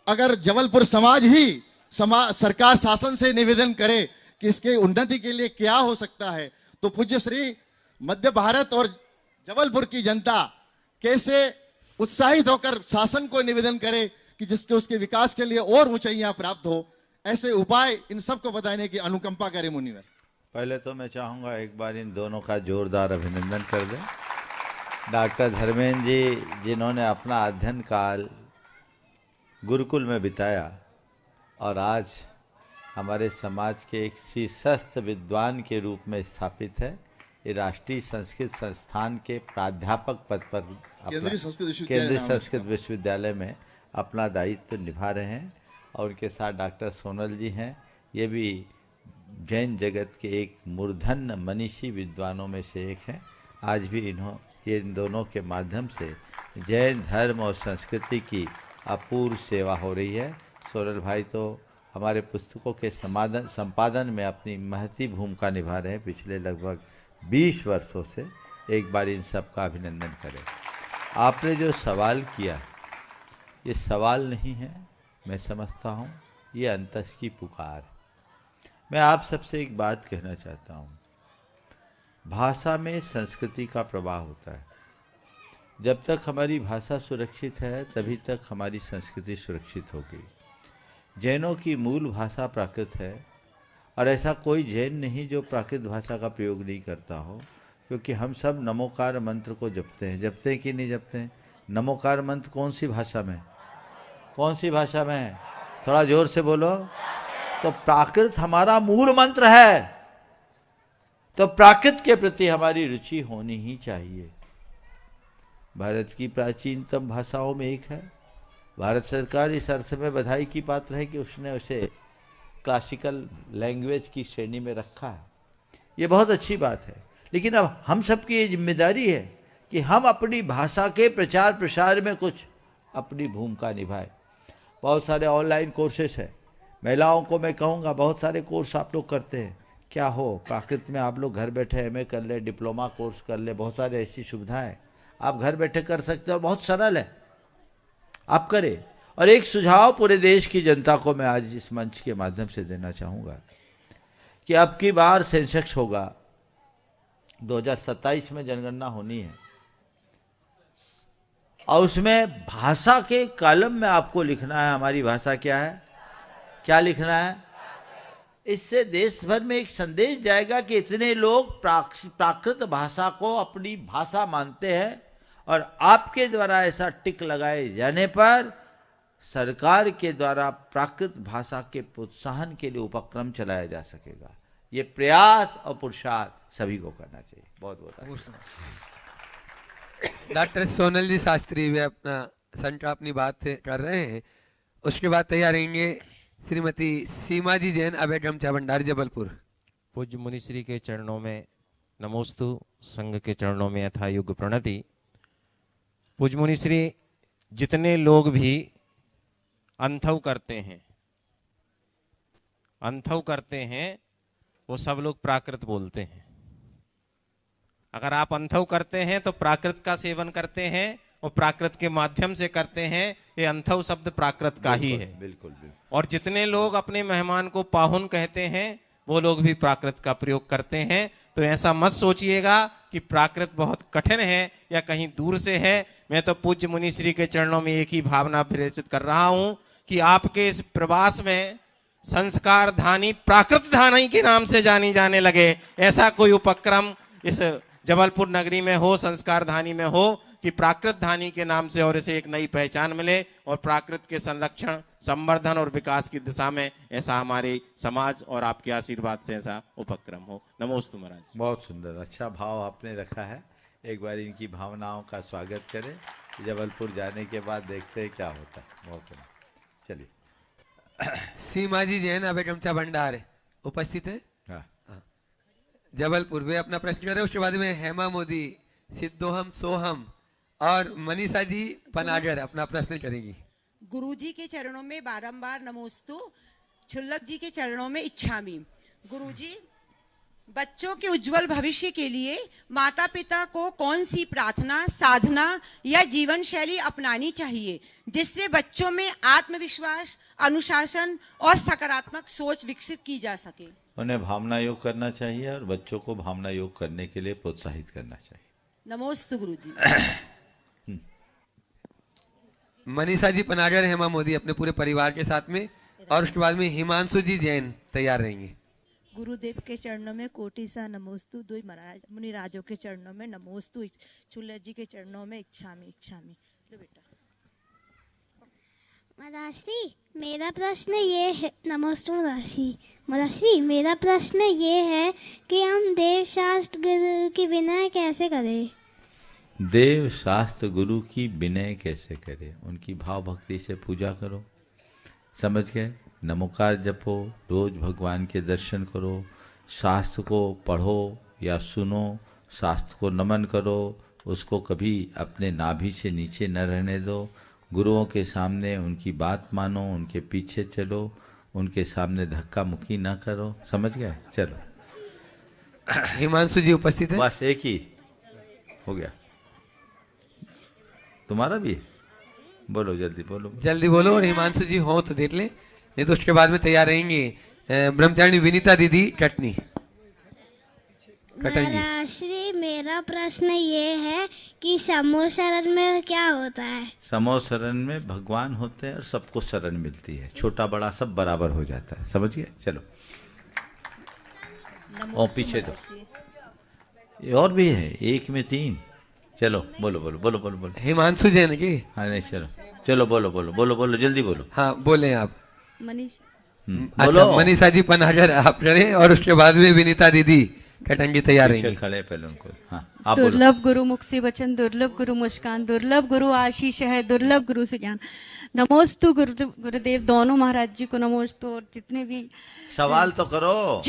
अगर जबलपुर समाज ही सरकार शासन से निवेदन करे कि इसके उन्नति के लिए क्या हो सकता है, तो पूज्य श्री, मध्य भारत और जबलपुर की जनता कैसे उत्साहित होकर शासन को निवेदन करे कि जिसके उसके विकास के लिए और ऊंचाइयां प्राप्त हो, ऐसे उपाय इन सबको बताने की अनुकंपा करें मुनिवर। पहले तो मैं चाहूँगा एक बार इन दोनों का जोरदार अभिनंदन कर दें। डॉक्टर धर्मेंद्र जी, जिन्होंने अपना अध्ययन काल गुरुकुल में बिताया और आज हमारे समाज के एक शीर्षस्थ विद्वान के रूप में स्थापित है, ये राष्ट्रीय संस्कृत संस्थान के प्राध्यापक पद पर केंद्रीय संस्कृत विश्वविद्यालय में अपना दायित्व निभा रहे हैं। और उनके साथ डॉक्टर सोनल जी हैं, ये भी जैन जगत के एक मूर्धन्य मनीषी विद्वानों में से एक हैं। आज भी इन दोनों के माध्यम से जैन धर्म और संस्कृति की अपूर्व सेवा हो रही है। सोनल भाई तो हमारे पुस्तकों के संपादन में अपनी महती भूमिका निभा रहे हैं पिछले लगभग 20 वर्षों से। एक बार इन सब का अभिनंदन करें। आपने जो सवाल किया, ये सवाल नहीं है, मैं समझता हूँ ये अंतस की पुकार। मैं आप सबसे एक बात कहना चाहता हूँ, भाषा में संस्कृति का प्रवाह होता है। जब तक हमारी भाषा सुरक्षित है तभी तक हमारी संस्कृति सुरक्षित होगी। जैनों की मूल भाषा प्राकृत है, और ऐसा कोई जैन नहीं जो प्राकृत भाषा का प्रयोग नहीं करता हो, क्योंकि हम सब नमोकार मंत्र को जपते हैं। जपते हैं कि नहीं जपते हैं? नमोकार मंत्र कौन सी भाषा में, कौन सी भाषा में है? थोड़ा जोर से बोलो। तो प्राकृत हमारा मूल मंत्र है, तो प्राकृत के प्रति हमारी रुचि होनी ही चाहिए। भारत की प्राचीनतम भाषाओं में एक है। भारत सरकार इस अर्थ में बधाई की पात्र है कि उसने उसे क्लासिकल लैंग्वेज की श्रेणी में रखा है। ये बहुत अच्छी बात है। लेकिन अब हम सबकी ये जिम्मेदारी है कि हम अपनी भाषा के प्रचार प्रसार में कुछ अपनी भूमिका निभाएं। बहुत सारे ऑनलाइन कोर्सेस हैं। महिलाओं को मैं कहूँगा, बहुत सारे कोर्स आप लोग करते हैं। क्या हो, प्राकृत में आप लोग घर बैठे एमए कर ले, डिप्लोमा कोर्स कर ले, बहुत सारी ऐसी सुविधाएं आप घर बैठे कर सकते हो, बहुत सरल है, आप करें। और एक सुझाव पूरे देश की जनता को मैं आज इस मंच के माध्यम से देना चाहूँगा कि अब की बार सेंसेक्स होगा, 2027 में जनगणना होनी है, और उसमें भाषा के कॉलम में आपको लिखना है हमारी भाषा क्या है, क्या लिखना है। इससे देश भर में एक संदेश जाएगा कि इतने लोग प्राकृत भाषा को अपनी भाषा मानते हैं, और आपके द्वारा ऐसा टिक लगाए जाने पर सरकार के द्वारा प्राकृत भाषा के प्रोत्साहन के लिए उपक्रम चलाया जा सकेगा। ये प्रयास और पुरुषार्थ सभी को करना चाहिए। बहुत बहुत डॉक्टर सोनल जी शास्त्री वे अपना संकल्प अपनी बात कर रहे हैं। उसके बाद तैयार रहेंगे श्रीमती सीमा जी जैन, अभय गमछा भंडारी, जबलपुर। पूज्य मुनिश्री के चरणों में नमोस्तु, संघ के चरणों में यथायुग प्रणति। पूज्य मुनिश्री, जितने लोग भी अंथव करते हैं वो सब लोग प्राकृत बोलते हैं। अगर आप अंथव करते हैं तो प्राकृत का सेवन करते हैं, और प्राकृत के माध्यम से करते हैं। ये अंथव शब्द प्राकृत का ही है। बिल्कुल। और जितने लोग अपने मेहमान को पाहुन कहते हैं वो लोग भी प्राकृत का प्रयोग करते हैं। तो ऐसा मत सोचिएगा कि प्राकृत बहुत कठिन है या कहीं दूर से है। मैं तो पूज्य मुनिश्री के चरणों में एक ही भावना प्रेषित कर रहा हूं कि आपके इस प्रवास में संस्कार धानी प्राकृत धानी के नाम से जानी जाने लगे। ऐसा कोई उपक्रम इस जबलपुर नगरी में हो, संस्कार धानी में हो, कि प्राकृत धानी के नाम से और इसे एक नई पहचान मिले और प्राकृत के संरक्षण, संवर्धन और विकास की दिशा में ऐसा हमारे समाज और आपके आशीर्वाद से ऐसा उपक्रम हो। नमोस्तु महाराज। बहुत सुंदर, अच्छा भाव आपने रखा है। एक बार इनकी भावनाओं का स्वागत करें। जबलपुर जाने के बाद देखते हैं क्या होता है। बहुत बढ़िया, चलिए। सीमा जी जैन अबेगमचा भंडार उपस्थित है हाँ। जबलपुर, वे अपना प्रश्न करें। उसके बाद में हेमा मोदी, सिद्धोहम सोहम और मनीषा जी पनागर अपना प्रश्न करेंगी। गुरुजी के चरणों में बारंबार नमोस्तु, छुल्लक जी के चरणों में इच्छामि। गुरुजी, बच्चों के उज्जवल भविष्य के लिए माता पिता को कौन सी प्रार्थना, साधना या जीवन शैली अपनानी चाहिए जिससे बच्चों में आत्मविश्वास, अनुशासन और सकारात्मक सोच विकसित की जा सके? उन्हें भावना योग करना चाहिए और बच्चों को भावना योग करने के लिए प्रोत्साहित करना चाहिए। नमोस्तु गुरुजी। मनीषा जी पनागर, हेमा मोदी अपने पूरे परिवार के साथ में, और उसके बाद में हिमांशु जी जैन तैयार रहेंगे। गुरुदेव के चरणों में कोटि सा नमोस्तु, दो मुनिराजों के चरणों में नमोस्तु, छुल्लक जी के चरणों में इच्छामि इच्छामि। लो बेटा। मदासी, मेरा प्रश्न ये है, नमोस्तु मदासी, मेरा प्रश्न ये है कि हम देव शास्त्र गुरु की विनय कैसे करें? देव शास्त्र गुरु की विनय कैसे करें? उनकी भाव भक्ति से पूजा करो, समझ गए? नमोकार जपो, रोज भगवान के दर्शन करो, शास्त्र को पढ़ो या सुनो, शास्त्र को नमन करो, उसको कभी अपने नाभि से नीचे न रहने दो। गुरुओं के सामने उनकी बात मानो, उनके पीछे चलो, उनके सामने धक्का मुक्की ना करो, समझ गए? चलो। हिमांशु जी उपस्थित है। बस एक ही हो गया। तुम्हारा भी है? बोलो जल्दी बोलो, जल्दी बोलो। और हिमांशु जी हो तो देख ले, नहीं तो उसके बाद में तैयार रहेंगे ब्रह्मचारिणी विनीता दीदी कटनी कटंगी। महाराष्ट्री, मेरा प्रश्न ये है कि समूह शरण में क्या होता है? समूह शरण में भगवान होते हैं और सबको शरण मिलती है, छोटा बड़ा सब बराबर हो जाता है, समझ गए? चलो। और पीछे दो, ये और भी है, एक में 3। चलो बोलो बोलो बोलो बोलो बोलो। हिमांशु जैन की? हाँ नहीं, चलो चलो बोलो बोलो बोलो बोलो, जल्दी बोलो। हाँ बोले आप। मनीष। अच्छा, मनीषा जी पनागर आप करें, और उसके बाद में विनीता दीदी कटंगी तैयार रहेंगी। खड़े पहले उनको। हाँ, आप बोलो। दुर्लभ गुरु मुख से वचन, दुर्लभ गुरु मुस्कान, दुर्लभ गुरु आशीष है, दुर्लभ गुरु से ज्ञान। नमोस्तु गुरुदेव दोनों महाराज जी को नमोस्तु। और जितने भी सवाल तो करो।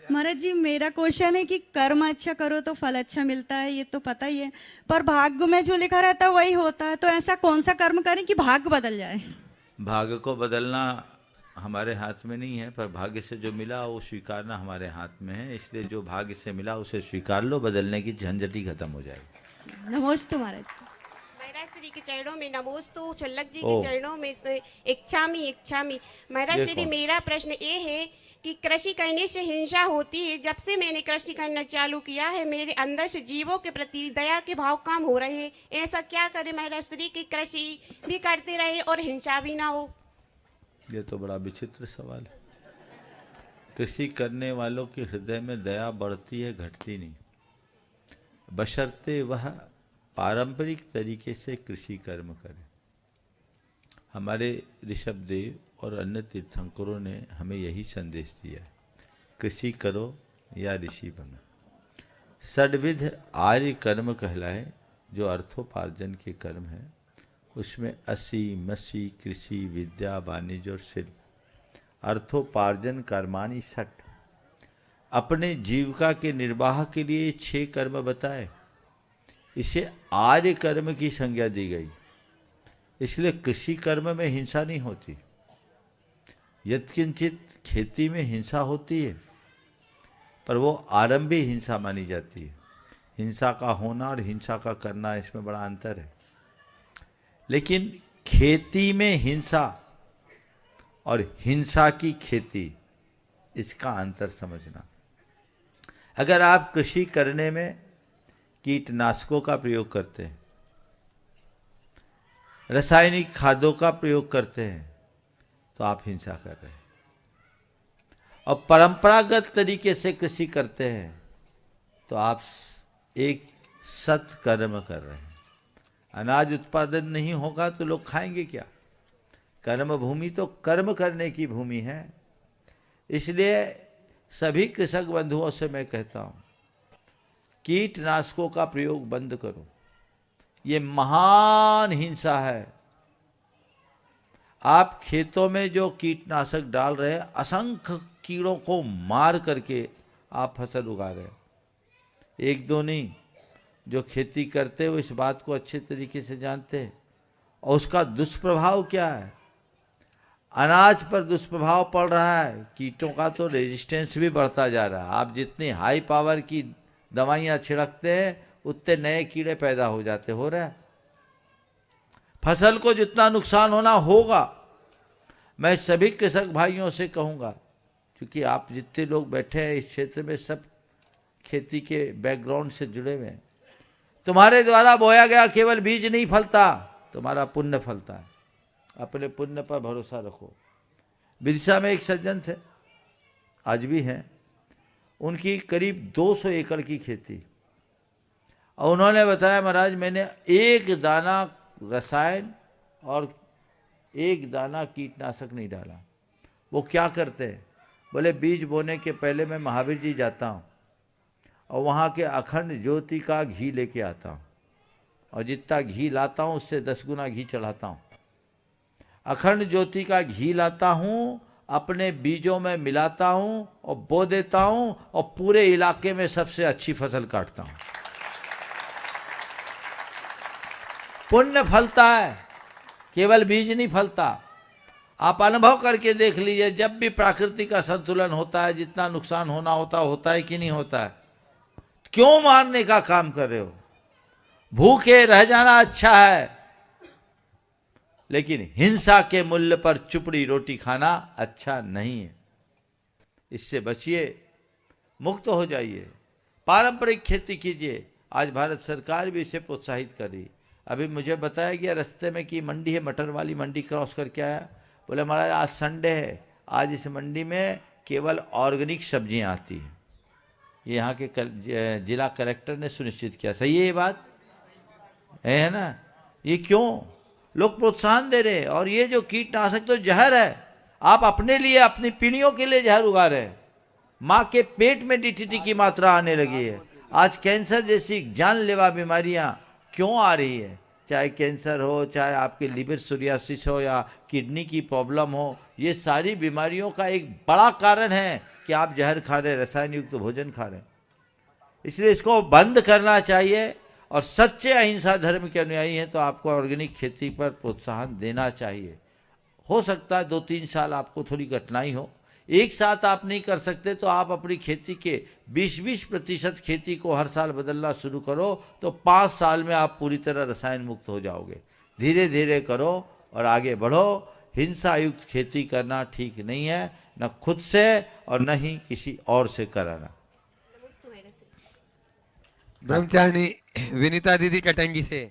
महाराज जी, मेरा क्वेश्चन है कि कर्म अच्छा करो तो फल अच्छा मिलता है, ये तो पता ही है, पर भाग्य में जो लिखा रहता है वही होता है, तो ऐसा कौन सा कर्म करें कि भाग्य बदल जाए? भाग्य को बदलना हमारे हाथ में नहीं है, पर भाग्य से जो मिला वो स्वीकारना हमारे हाथ में है। इसलिए जो भाग्य से मिला उसे स्वीकार लो, बदलने की झंझट ही खत्म हो जाएगी। नमोस्तु महाराज। महाराज श्री के चरणों में नमोस्तु, छुल्लक जी के चरणों में इच्छामि इच्छामि। महाराज श्री, मेरा प्रश्न ये है कि कृषि करने से हिंसा होती है। जब से मैंने कृषि करना चालू किया है, मेरे अंदर से जीवों के प्रति दया के भाव कम हो रहे हैं। ऐसा क्या करें महाराज श्री की कृषि भी करते रहे और हिंसा भी ना हो? ये तो बड़ा विचित्र सवाल है। कृषि करने वालों के हृदय में दया बढ़ती है, घटती नहीं, बशर्ते वह पारंपरिक तरीके से कृषि कर्म करें। हमारे ऋषभ देव और अन्य तीर्थंकरों ने हमें यही संदेश दिया है, कृषि करो या ऋषि बनो। षड्विध आर्य कर्म कहलाए, जो अर्थोपार्जन के कर्म है, उसमें असी मसी कृषि विद्या वाणिज्य और शिल्प अर्थोपार्जन कर्माणि षट। अपने जीविका के निर्वाह के लिए 6 कर्म बताए, इसे आर्य कर्म की संज्ञा दी गई। इसलिए कृषि कर्म में हिंसा नहीं होती। यत्किंचित खेती में हिंसा होती है, पर वो आरंभी हिंसा मानी जाती है। हिंसा का होना और हिंसा का करना, इसमें बड़ा अंतर है। लेकिन खेती में हिंसा और हिंसा की खेती, इसका अंतर समझना। अगर आप कृषि करने में कीटनाशकों का प्रयोग करते हैं, रासायनिक खादों का प्रयोग करते हैं, तो आप हिंसा कर रहे हैं। और परंपरागत तरीके से कृषि करते हैं, तो आप एक सत्कर्म कर रहे हैं। अनाज उत्पादन नहीं होगा तो लोग खाएंगे क्या? कर्म भूमि तो कर्म करने की भूमि है। इसलिए सभी कृषक बंधुओं से मैं कहता हूँ, कीटनाशकों का प्रयोग बंद करो। ये महान हिंसा है। आप खेतों में जो कीटनाशक डाल रहे हैं, असंख्य कीड़ों को मार करके आप फसल उगा रहे हैं। एक दो नहीं, जो खेती करते हो इस बात को अच्छे तरीके से जानते हैं। और उसका दुष्प्रभाव क्या है? अनाज पर दुष्प्रभाव पड़ रहा है। कीटों का तो रेजिस्टेंस भी बढ़ता जा रहा है। आप जितनी हाई पावर की दवाइयाँ छिड़कते हैं उतने नए कीड़े पैदा हो जाते हो रहे हैं। फसल को जितना नुकसान होना होगा, मैं सभी कृषक भाइयों से कहूँगा, क्योंकि आप जितने लोग बैठे हैं इस क्षेत्र में सब खेती के बैकग्राउंड से जुड़े हुए हैं। तुम्हारे द्वारा बोया गया केवल बीज नहीं फलता, तुम्हारा पुण्य फलता है। अपने पुण्य पर भरोसा रखो। विदिशा में एक सज्जन थे, आज भी हैं, उनकी करीब 200 एकड़ की खेती, और उन्होंने बताया, महाराज मैंने एक दाना रसायन और एक दाना कीटनाशक नहीं डाला। वो क्या करते हैं? बोले बीज बोने के पहले मैं महावीर जी जाता हूँ और वहाँ के अखंड ज्योति का घी लेके आता हूँ, और जितना घी लाता हूँ उससे 10 गुना घी चढ़ाता हूँ। अखंड ज्योति का घी लाता हूँ, अपने बीजों में मिलाता हूँ और बो देता हूँ, और पूरे इलाके में सबसे अच्छी फसल काटता हूँ। पुण्य फलता है, केवल बीज नहीं फलता। आप अनुभव करके देख लीजिए, जब भी प्रकृति का संतुलन होता है, जितना नुकसान होना होता है कि नहीं होता है? क्यों मारने का काम कर रहे हो? भूखे रह जाना अच्छा है, लेकिन हिंसा के मूल्य पर चुपड़ी रोटी खाना अच्छा नहीं है। इससे बचिए, मुक्त हो जाइए, पारंपरिक खेती कीजिए। आज भारत सरकार भी इसे प्रोत्साहित कर रही। अभी मुझे बताया गया रास्ते में कि मंडी है, मटर वाली मंडी क्रॉस करके आया, बोले महाराज आज संडे है, आज इस मंडी में केवल ऑर्गेनिक सब्जियां आती हैं। ये यहाँ के जिला कलेक्टर ने सुनिश्चित किया। सही है ये बात है ना? ये क्यों लोग प्रोत्साहन दे रहे हैं? और ये जो कीटनाशक तो जहर है, आप अपने लिए, अपनी पीढ़ियों के लिए जहर उगा रहे हैं। माँ के पेट में डीटीटी की मात्रा आने लगी है। आज कैंसर जैसी जानलेवा बीमारियां क्यों आ रही है? चाहे कैंसर हो, चाहे आपके लिवर सोरियासिस हो, या किडनी की प्रॉब्लम हो, ये सारी बीमारियों का एक बड़ा कारण है कि आप जहर खा रहे, रसायन युक्त भोजन खा रहे। इसलिए इसको बंद करना चाहिए, और सच्चे अहिंसा धर्म के अनुयायी हैं तो आपको ऑर्गेनिक खेती पर प्रोत्साहन देना चाहिए। हो सकता है 2-3 साल आपको थोड़ी कठिनाई हो, एक साथ आप नहीं कर सकते तो आप अपनी खेती के 20-20% खेती को हर साल बदलना शुरू करो, तो 5 साल में आप पूरी तरह रसायन मुक्त हो जाओगे। धीरे धीरे करो और आगे बढ़ो। हिंसा युक्त खेती करना ठीक नहीं है, न खुद से और न ही किसी और से कराना। ब्रह्मचारिणी विनीता दीदी कटंगी से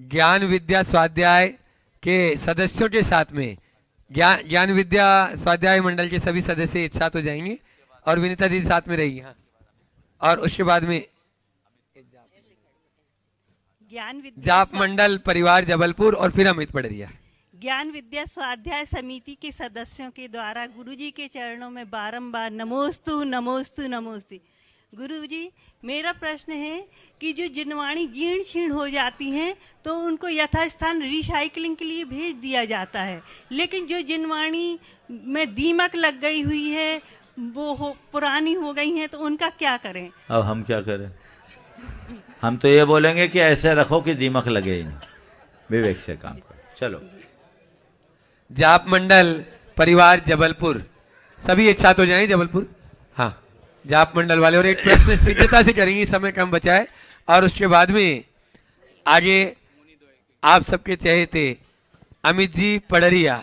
ज्ञान विद्या स्वाध्याय के सदस्यों के साथ में ज्ञान विद्या स्वाध्याय मंडल के सभी सदस्य एक साथ हो जाएंगे, और विनीता दीदी साथ में रहेगी। हाँ, और उसके बाद में जाप मंडल परिवार जबलपुर, और फिर अमित पड़रिया। ज्ञान विद्या स्वाध्याय समिति के सदस्यों के द्वारा गुरुजी के चरणों में बारंबार नमोस्तु नमोस्तु नमोस्तु। गुरुजी, मेरा प्रश्न है कि जो जिनवाणी जीर्ण शीर्ण हो जाती हैं तो उनको यथास्थान रिसाइकलिंग के लिए भेज दिया जाता है, लेकिन जो जिनवाणी में दीमक लग गई हुई है, वो पुरानी हो गई हैं, तो उनका क्या करें? अब हम क्या करें? हम तो ये बोलेंगे कि ऐसे रखो कि दीमक लगे ही नहीं। विवेक से काम करो। चलो। जाप मंडल परिवार जबलपुर, सभी एक साथ हो जाएं जबलपुर। हाँ, जाप मंडल वाले। और एक प्रश्न शीघ्रता से करेंगे, समय कम बचा है, और उसके बाद में आगे आप सबके चहेते अमित जी पड़रिया,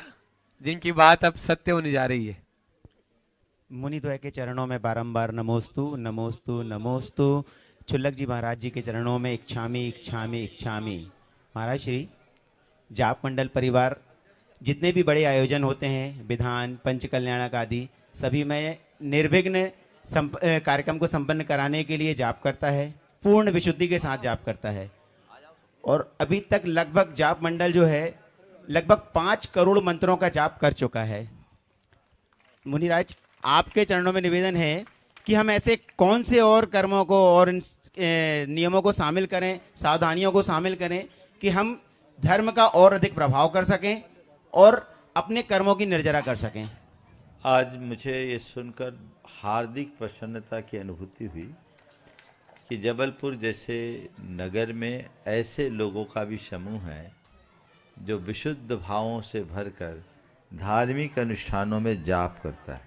जिनकी बात अब सत्य होने जा रही है। मुनिद्वय के चरणों में बारंबार नमोस्तु नमोस्तु नमोस्तु। छुल्लक जी महाराज जी के चरणों में इच्छामी इच्छामी इच्छामी। महाराज श्री, जाप मंडल परिवार जितने भी बड़े आयोजन होते हैं, विधान, पंच कल्याणक आदि, सभी में निर्विघ्न कार्यक्रम को संपन्न कराने के लिए जाप करता है। पूर्ण विशुद्धि के साथ जाप करता है। और अभी तक लगभग जाप मंडल जो है लगभग 5 करोड़ मंत्रों का जाप कर चुका है। मुनिराज, आपके चरणों में निवेदन है कि हम ऐसे कौन से और कर्मों को और इन नियमों को शामिल करें, सावधानियों को शामिल करें कि हम धर्म का और अधिक प्रभाव कर सकें और अपने कर्मों की निर्जरा कर सकें। आज मुझे ये सुनकर हार्दिक प्रसन्नता की अनुभूति हुई कि जबलपुर जैसे नगर में ऐसे लोगों का भी समूह है जो विशुद्ध भावों से भरकर धार्मिक अनुष्ठानों में जाप करता है।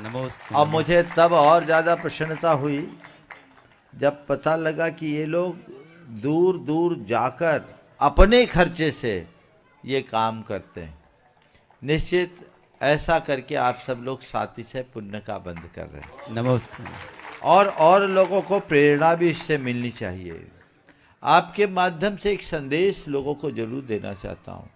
नमस्ते। और मुझे तब और ज़्यादा प्रसन्नता हुई जब पता लगा कि ये लोग दूर दूर जाकर अपने खर्चे से ये काम करते हैं। निश्चित ऐसा करके आप सब लोग साथी से पुण्य का बंद कर रहे हैं। नमस्ते। और लोगों को प्रेरणा भी इससे मिलनी चाहिए। आपके माध्यम से एक संदेश लोगों को जरूर देना चाहता हूँ।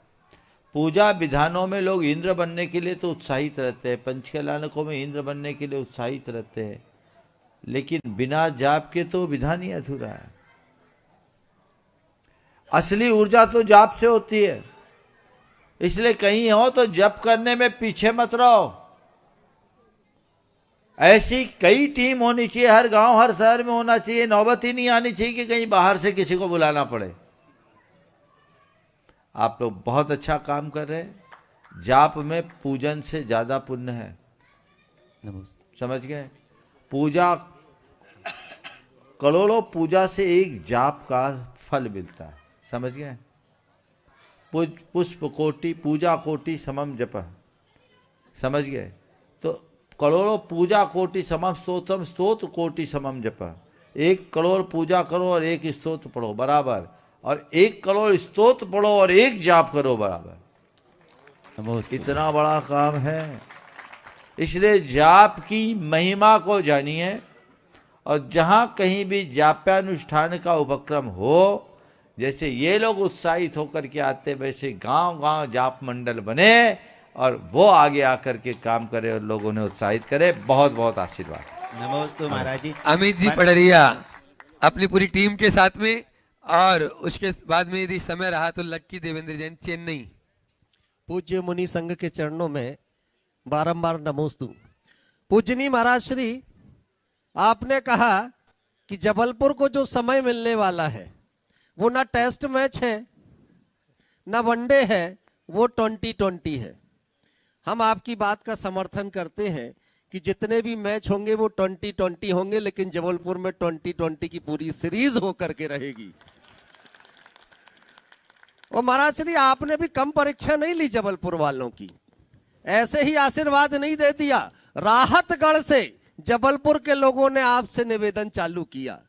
पूजा विधानों में लोग इंद्र बनने के लिए तो उत्साहित रहते हैं, पंचकल्याणकों में इंद्र बनने के लिए उत्साहित रहते हैं, लेकिन बिना जाप के तो विधान ही अधूरा है। असली ऊर्जा तो जाप से होती है, इसलिए कहीं हो तो जप करने में पीछे मत रहो। ऐसी कई टीम होनी चाहिए, हर गांव हर शहर में होना चाहिए। नौबत ही नहीं आनी चाहिए कि कहीं बाहर से किसी को बुलाना पड़े। आप लोग बहुत अच्छा काम कर रहे हैं। जाप में पूजन से ज्यादा पुण्य है। समझ गए? पूजा, करोड़ों पूजा से एक जाप का फल मिलता है। समझ गए? पुष्प कोटि पूजा कोटि समम जप। समझ गए? तो करोड़ों पूजा कोटि समम स्तोत्रम स्तोत्र कोटि समम जप। 1 करोड़ पूजा करो और 1 स्तोत्र पढ़ो बराबर, और 1 करोड़ स्तोत्र पढ़ो और 1 जाप करो बराबर। इतना बड़ा काम है। इसलिए जाप की महिमा को जानिए, और जहाँ कहीं भी जाप्यानुष्ठान का उपक्रम हो, जैसे ये लोग उत्साहित होकर के आते, वैसे गांव गांव जाप मंडल बने और वो आगे आकर के काम करे और लोगों ने उत्साहित करे। बहुत बहुत आशीर्वाद। नमस्ते महाराज जी। अमित जी पड़रिया अपनी पूरी टीम के साथ में, और उसके बाद में यदि समय रहा तो लक्की देवेंद्र जैन चेन्नई। पूज्य मुनि संघ के चरणों में बारंबार नमोस्तु। पूजनी महाराज श्री, आपने कहा कि जबलपुर को जो समय मिलने वाला है वो ना टेस्ट मैच है ना वनडे है, वो 2020 है। हम आपकी बात का समर्थन करते हैं कि जितने भी मैच होंगे वो 2020 होंगे, लेकिन जबलपुर में 2020 की पूरी सीरीज होकर के रहेगी। और महाराज श्री, आपने भी कम परीक्षा नहीं ली जबलपुर वालों की, ऐसे ही आशीर्वाद नहीं दे दिया। राहतगढ़ से जबलपुर के लोगों ने आपसे निवेदन चालू किया,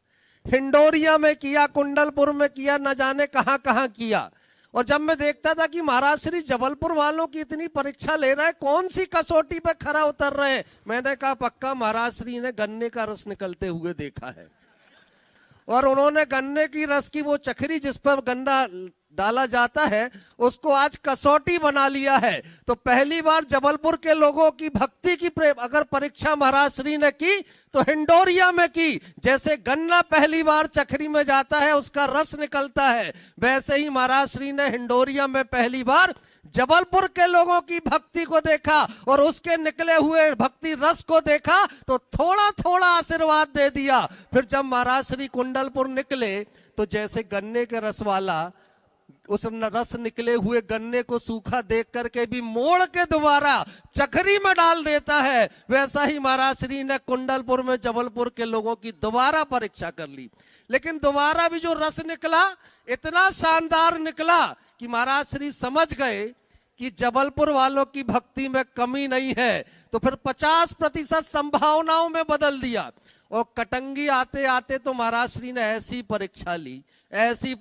हिंडोरिया में किया, कुंडलपुर में किया, न जाने कहां कहां किया। और जब मैं देखता था कि महाराज श्री जबलपुर वालों की इतनी परीक्षा ले रहे हैं, कौन सी कसौटी पे खरा उतर रहे हैं, मैंने कहा पक्का महाराज श्री ने गन्ने का रस निकलते हुए देखा है। और उन्होंने गन्ने की रस की वो चखरी जिस पर गन्ना डाला जाता है उसको आज कसौटी बना लिया है। तो पहली बार जबलपुर के लोगों की भक्ति की अगर परीक्षा महाराज श्री ने की तो हिंडोरिया में की। जैसे गन्ना पहली बार चखरी में जाता है उसका रस निकलता है, वैसे ही महाराज श्री ने हिंडोरिया में पहली बार जबलपुर के लोगों की भक्ति को देखा और उसके निकले हुए भक्ति रस को देखा तो थोड़ा थोड़ा आशीर्वाद दे दिया। फिर जब महाराज श्री कुंडलपुर निकले तो जैसे गन्ने के रस वाला उस रस निकले हुए गन्ने को सूखा देख करके भी मोड़ के दोबारा चखरी में डाल देता है, वैसा ही महाराज श्री ने कुंडलपुर में जबलपुर के लोगों की दोबारा परीक्षा कर ली। लेकिन दोबारा भी जो रस निकला इतना शानदार निकला कि महाराज श्री समझ गए कि जबलपुर वालों की भक्ति में कमी नहीं है। तो फिर 50% संभावनाओं में बदल दिया। और कटंगी आते आते तो महाराज श्री ने ऐसी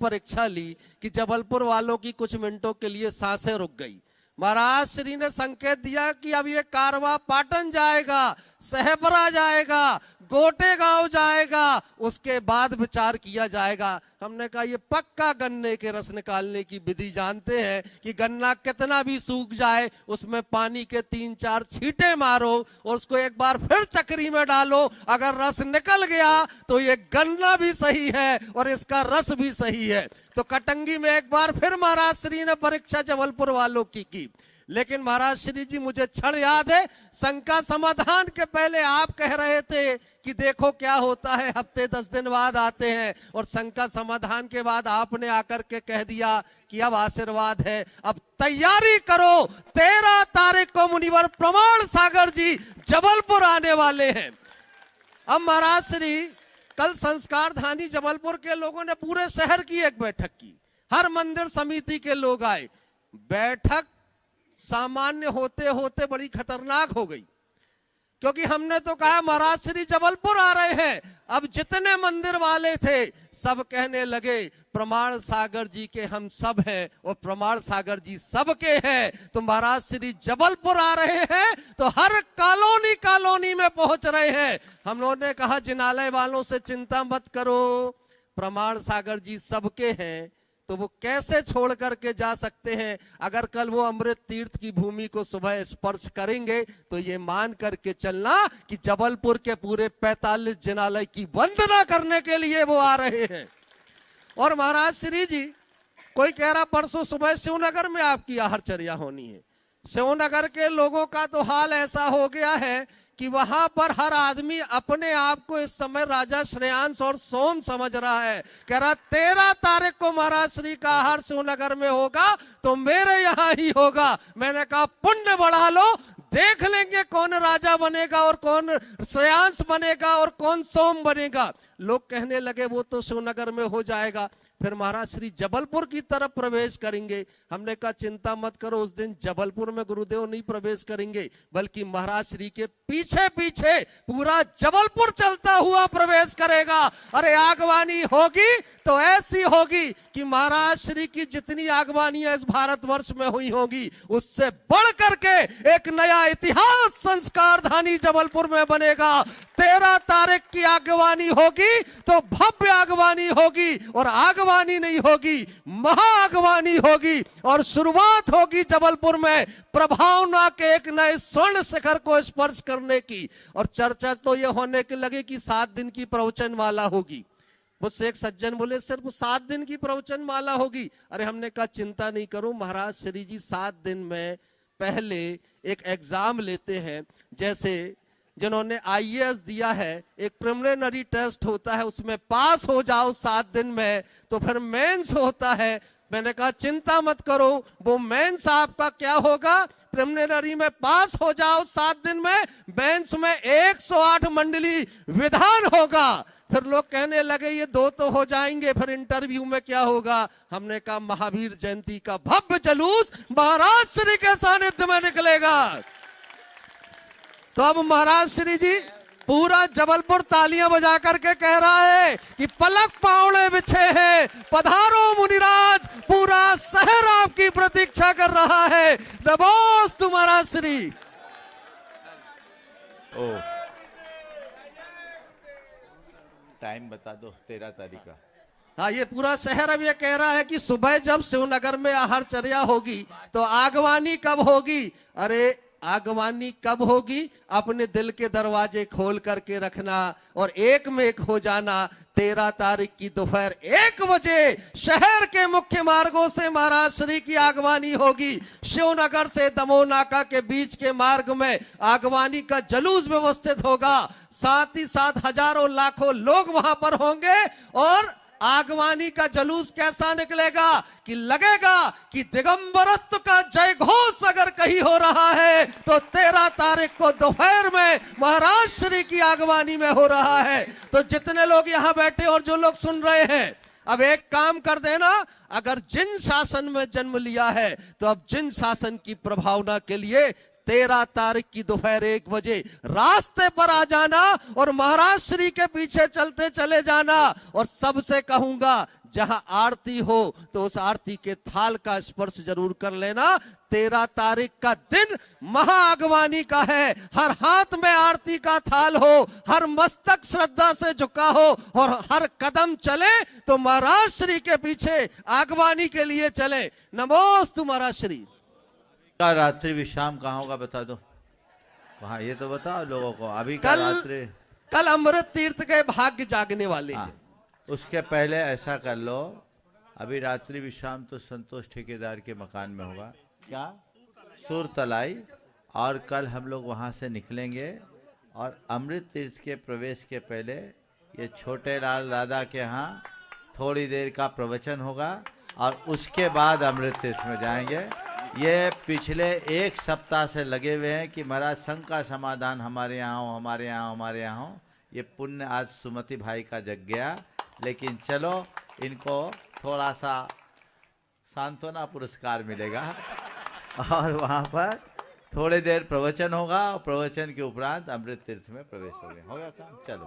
परीक्षा ली कि जबलपुर वालों की कुछ मिनटों के लिए सांसें रुक गई। महाराज श्री ने संकेत दिया कि अब ये कारवा पाटन जाएगा, सहबरा जाएगा, गोटे गांव जाएगा, उसके बाद विचार किया जाएगा। हमने कहा ये पक्का गन्ने के रस निकालने की विधि जानते हैं कि गन्ना कितना भी सूख जाए उसमें पानी के 3-4 छींटे मारो और उसको एक बार फिर चक्री में डालो, अगर रस निकल गया तो ये गन्ना भी सही है और इसका रस भी सही है। तो कटंगी में एक बार फिर महाराज श्री ने परीक्षा जबलपुर वालों की। लेकिन महाराज श्री जी, मुझे क्षण याद है, शंका समाधान के पहले आप कह रहे थे कि देखो क्या होता है, हफ्ते 10 दिन बाद आते हैं, और शंका समाधान के बाद आपने आकर के कह दिया कि अब आशीर्वाद है, अब तैयारी करो, 13 तारीख को मुनिवर प्रमाण सागर जी जबलपुर आने वाले हैं। अब महाराज श्री, कल संस्कार धानी जबलपुर के लोगों ने पूरे शहर की एक बैठक की, हर मंदिर समिति के लोग आए। बैठक सामान्य होते होते बड़ी खतरनाक हो गई, क्योंकि हमने तो कहा महाराज श्री जबलपुर आ रहे हैं। अब जितने मंदिर वाले थे सब कहने लगे प्रमाण सागर जी के हम सब हैं और प्रमाण सागर जी सबके हैं, तो महाराज श्री जबलपुर आ रहे हैं तो हर कॉलोनी में पहुंच रहे हैं। हम लोगों ने कहा जिनालय वालों से चिंता मत करो, प्रमाण सागर जी सबके हैं, तो वो कैसे छोड़ करके जा सकते हैं। अगर कल वो अमृत तीर्थ की भूमि को सुबह स्पर्श करेंगे तो ये मान करके चलना कि जबलपुर के पूरे 45 जिनालय की वंदना करने के लिए वो आ रहे हैं। और महाराज श्री जी, कोई कह रहा परसों सुबह शिवनगर में आपकी आहारचर्या होनी है। शिवनगर के लोगों का तो हाल ऐसा हो गया है कि वहां पर हर आदमी अपने आप को इस समय राजा श्रेयांश और सोम समझ रहा है। कह रहा 13 तारीख को महाराज श्री का आहार शिवनगर में होगा तो मेरे यहाँ ही होगा। मैंने कहा पुण्य बढ़ा लो, देख लेंगे कौन राजा बनेगा और कौन श्रेयांश बनेगा और कौन सोम बनेगा। लोग कहने लगे वो तो शिवनगर में हो जाएगा। फिर महाराज श्री जबलपुर की तरफ प्रवेश करेंगे। हमने कहा चिंता मत करो, उस दिन जबलपुर में गुरुदेव नहीं प्रवेश करेंगे, बल्कि महाराज श्री के पीछे पीछे पूरा जबलपुर चलता हुआ प्रवेश करेगा। अरे आगवानी होगी तो ऐसी होगी कि महाराज श्री की जितनी आगवानियां इस भारतवर्ष में हुई होंगी उससे बढ़ करके एक नया इतिहास संस्कार धानी जबलपुर में बनेगा। 13 तारीख की आगवानी होगी तो भव्य आगवानी होगी, और आगवानी नहीं होगी, महाआगवानी होगी, और शुरुआत होगी जबलपुर में प्रभावना के एक नए स्वर्ण शिखर को स्पर्श करने की। और चर्चा तो यह होने के लगे कि 7 दिन की प्रवचन माला होगी। मुझसे एक सज्जन बोले सिर्फ 7 दिन की प्रवचन माला होगी। अरे हमने कहा चिंता नहीं करो, महाराज श्री जी 7 दिन में पहले एक एग्जाम लेते हैं। जैसे जिन्होंने आईएएस दिया है, एक प्रिलिमिनरी टेस्ट होता है, उसमें पास हो जाओ 7 दिन में तो फिर मेंस होता है। मैंने कहा चिंता मत करो, वो मेंस आपका क्या होगा, प्रिलिमिनरी में पास हो जाओ 7 दिन में, मेंस में 108 मंडली विधान होगा। फिर लोग कहने लगे ये 2 तो हो जाएंगे, फिर इंटरव्यू में क्या होगा। हमने कहा महावीर जयंती का भव्य जुलूस महाराज श्री के सानिध्य में निकलेगा। तो अब महाराज श्री जी पूरा जबलपुर तालियां बजा करके कह रहा है कि पलक पावड़े बिछे हैं, पधारो मुनिराज, पूरा शहर आपकी प्रतीक्षा कर रहा है। नमोस्तु महाराज श्री। टाइम बता दो 13 तारीख का। हाँ, ये पूरा शहर अब ये कह रहा है कि सुबह जब शिवनगर में आहारचर्या होगी तो आगवानी कब होगी। अरे आगवानी कब होगी, अपने दिल के दरवाजे खोल करके रखना और एक में एक हो जाना। 13 तारीख की दोपहर 1 बजे शहर के मुख्य मार्गों से महाराज श्री की आगवानी होगी। शिवनगर से दमोह नाका के बीच के मार्ग में आगवानी का जुलूस व्यवस्थित होगा। साथ ही साथ हजारों लाखों लोग वहां पर होंगे और आगवानी का जुलूस कैसा निकलेगा कि लगेगा कि दिगंबरत्व का जय घोष अगर कहीं हो रहा है तो 13 तारीख को दोपहर में महाराज श्री की आगवानी में हो रहा है। तो जितने लोग यहाँ बैठे और जो लोग सुन रहे हैं, अब एक काम कर देना, अगर जिन शासन में जन्म लिया है तो अब जिन शासन की प्रभावना के लिए 13 तारीख की दोपहर 1 बजे रास्ते पर आ जाना और महाराज श्री के पीछे चलते चले जाना। और सबसे कहूंगा जहां आरती हो तो उस आरती के थाल का स्पर्श जरूर कर लेना। 13 तारीख का दिन महाअगवानी का है। हर हाथ में आरती का थाल हो, हर मस्तक श्रद्धा से झुका हो और हर कदम चले तो महाराज श्री के पीछे आगवानी के लिए चले। नमोस्तु महाराज श्री। का रात्रि विश्राम कहाँ होगा बता दो, वहाँ ये तो बताओ लोगों को। अभी का रात्रि कल अमृत तीर्थ के भाग्य जागने वाले हैं। उसके पहले ऐसा कर लो, अभी रात्रि विश्राम तो संतोष ठेकेदार के मकान में होगा, क्या सुरतलाई, और कल हम लोग वहाँ से निकलेंगे और अमृत तीर्थ के प्रवेश के पहले ये छोटे लाल दादा के यहाँ थोड़ी देर का प्रवचन होगा और उसके बाद अमृत तीर्थ में जाएंगे। ये पिछले 1 सप्ताह से लगे हुए हैं कि महाराज संघ का समाधान हमारे यहाँ हो, हमारे यहाँ हो, हमारे यहाँ हो। ये पुण्य आज सुमति भाई का जग गया, लेकिन चलो इनको थोड़ा सा सांत्वना पुरस्कार मिलेगा और वहाँ पर थोड़ी देर प्रवचन होगा और प्रवचन के उपरांत अमृत तीर्थ में प्रवेश हो गया काम। चलो।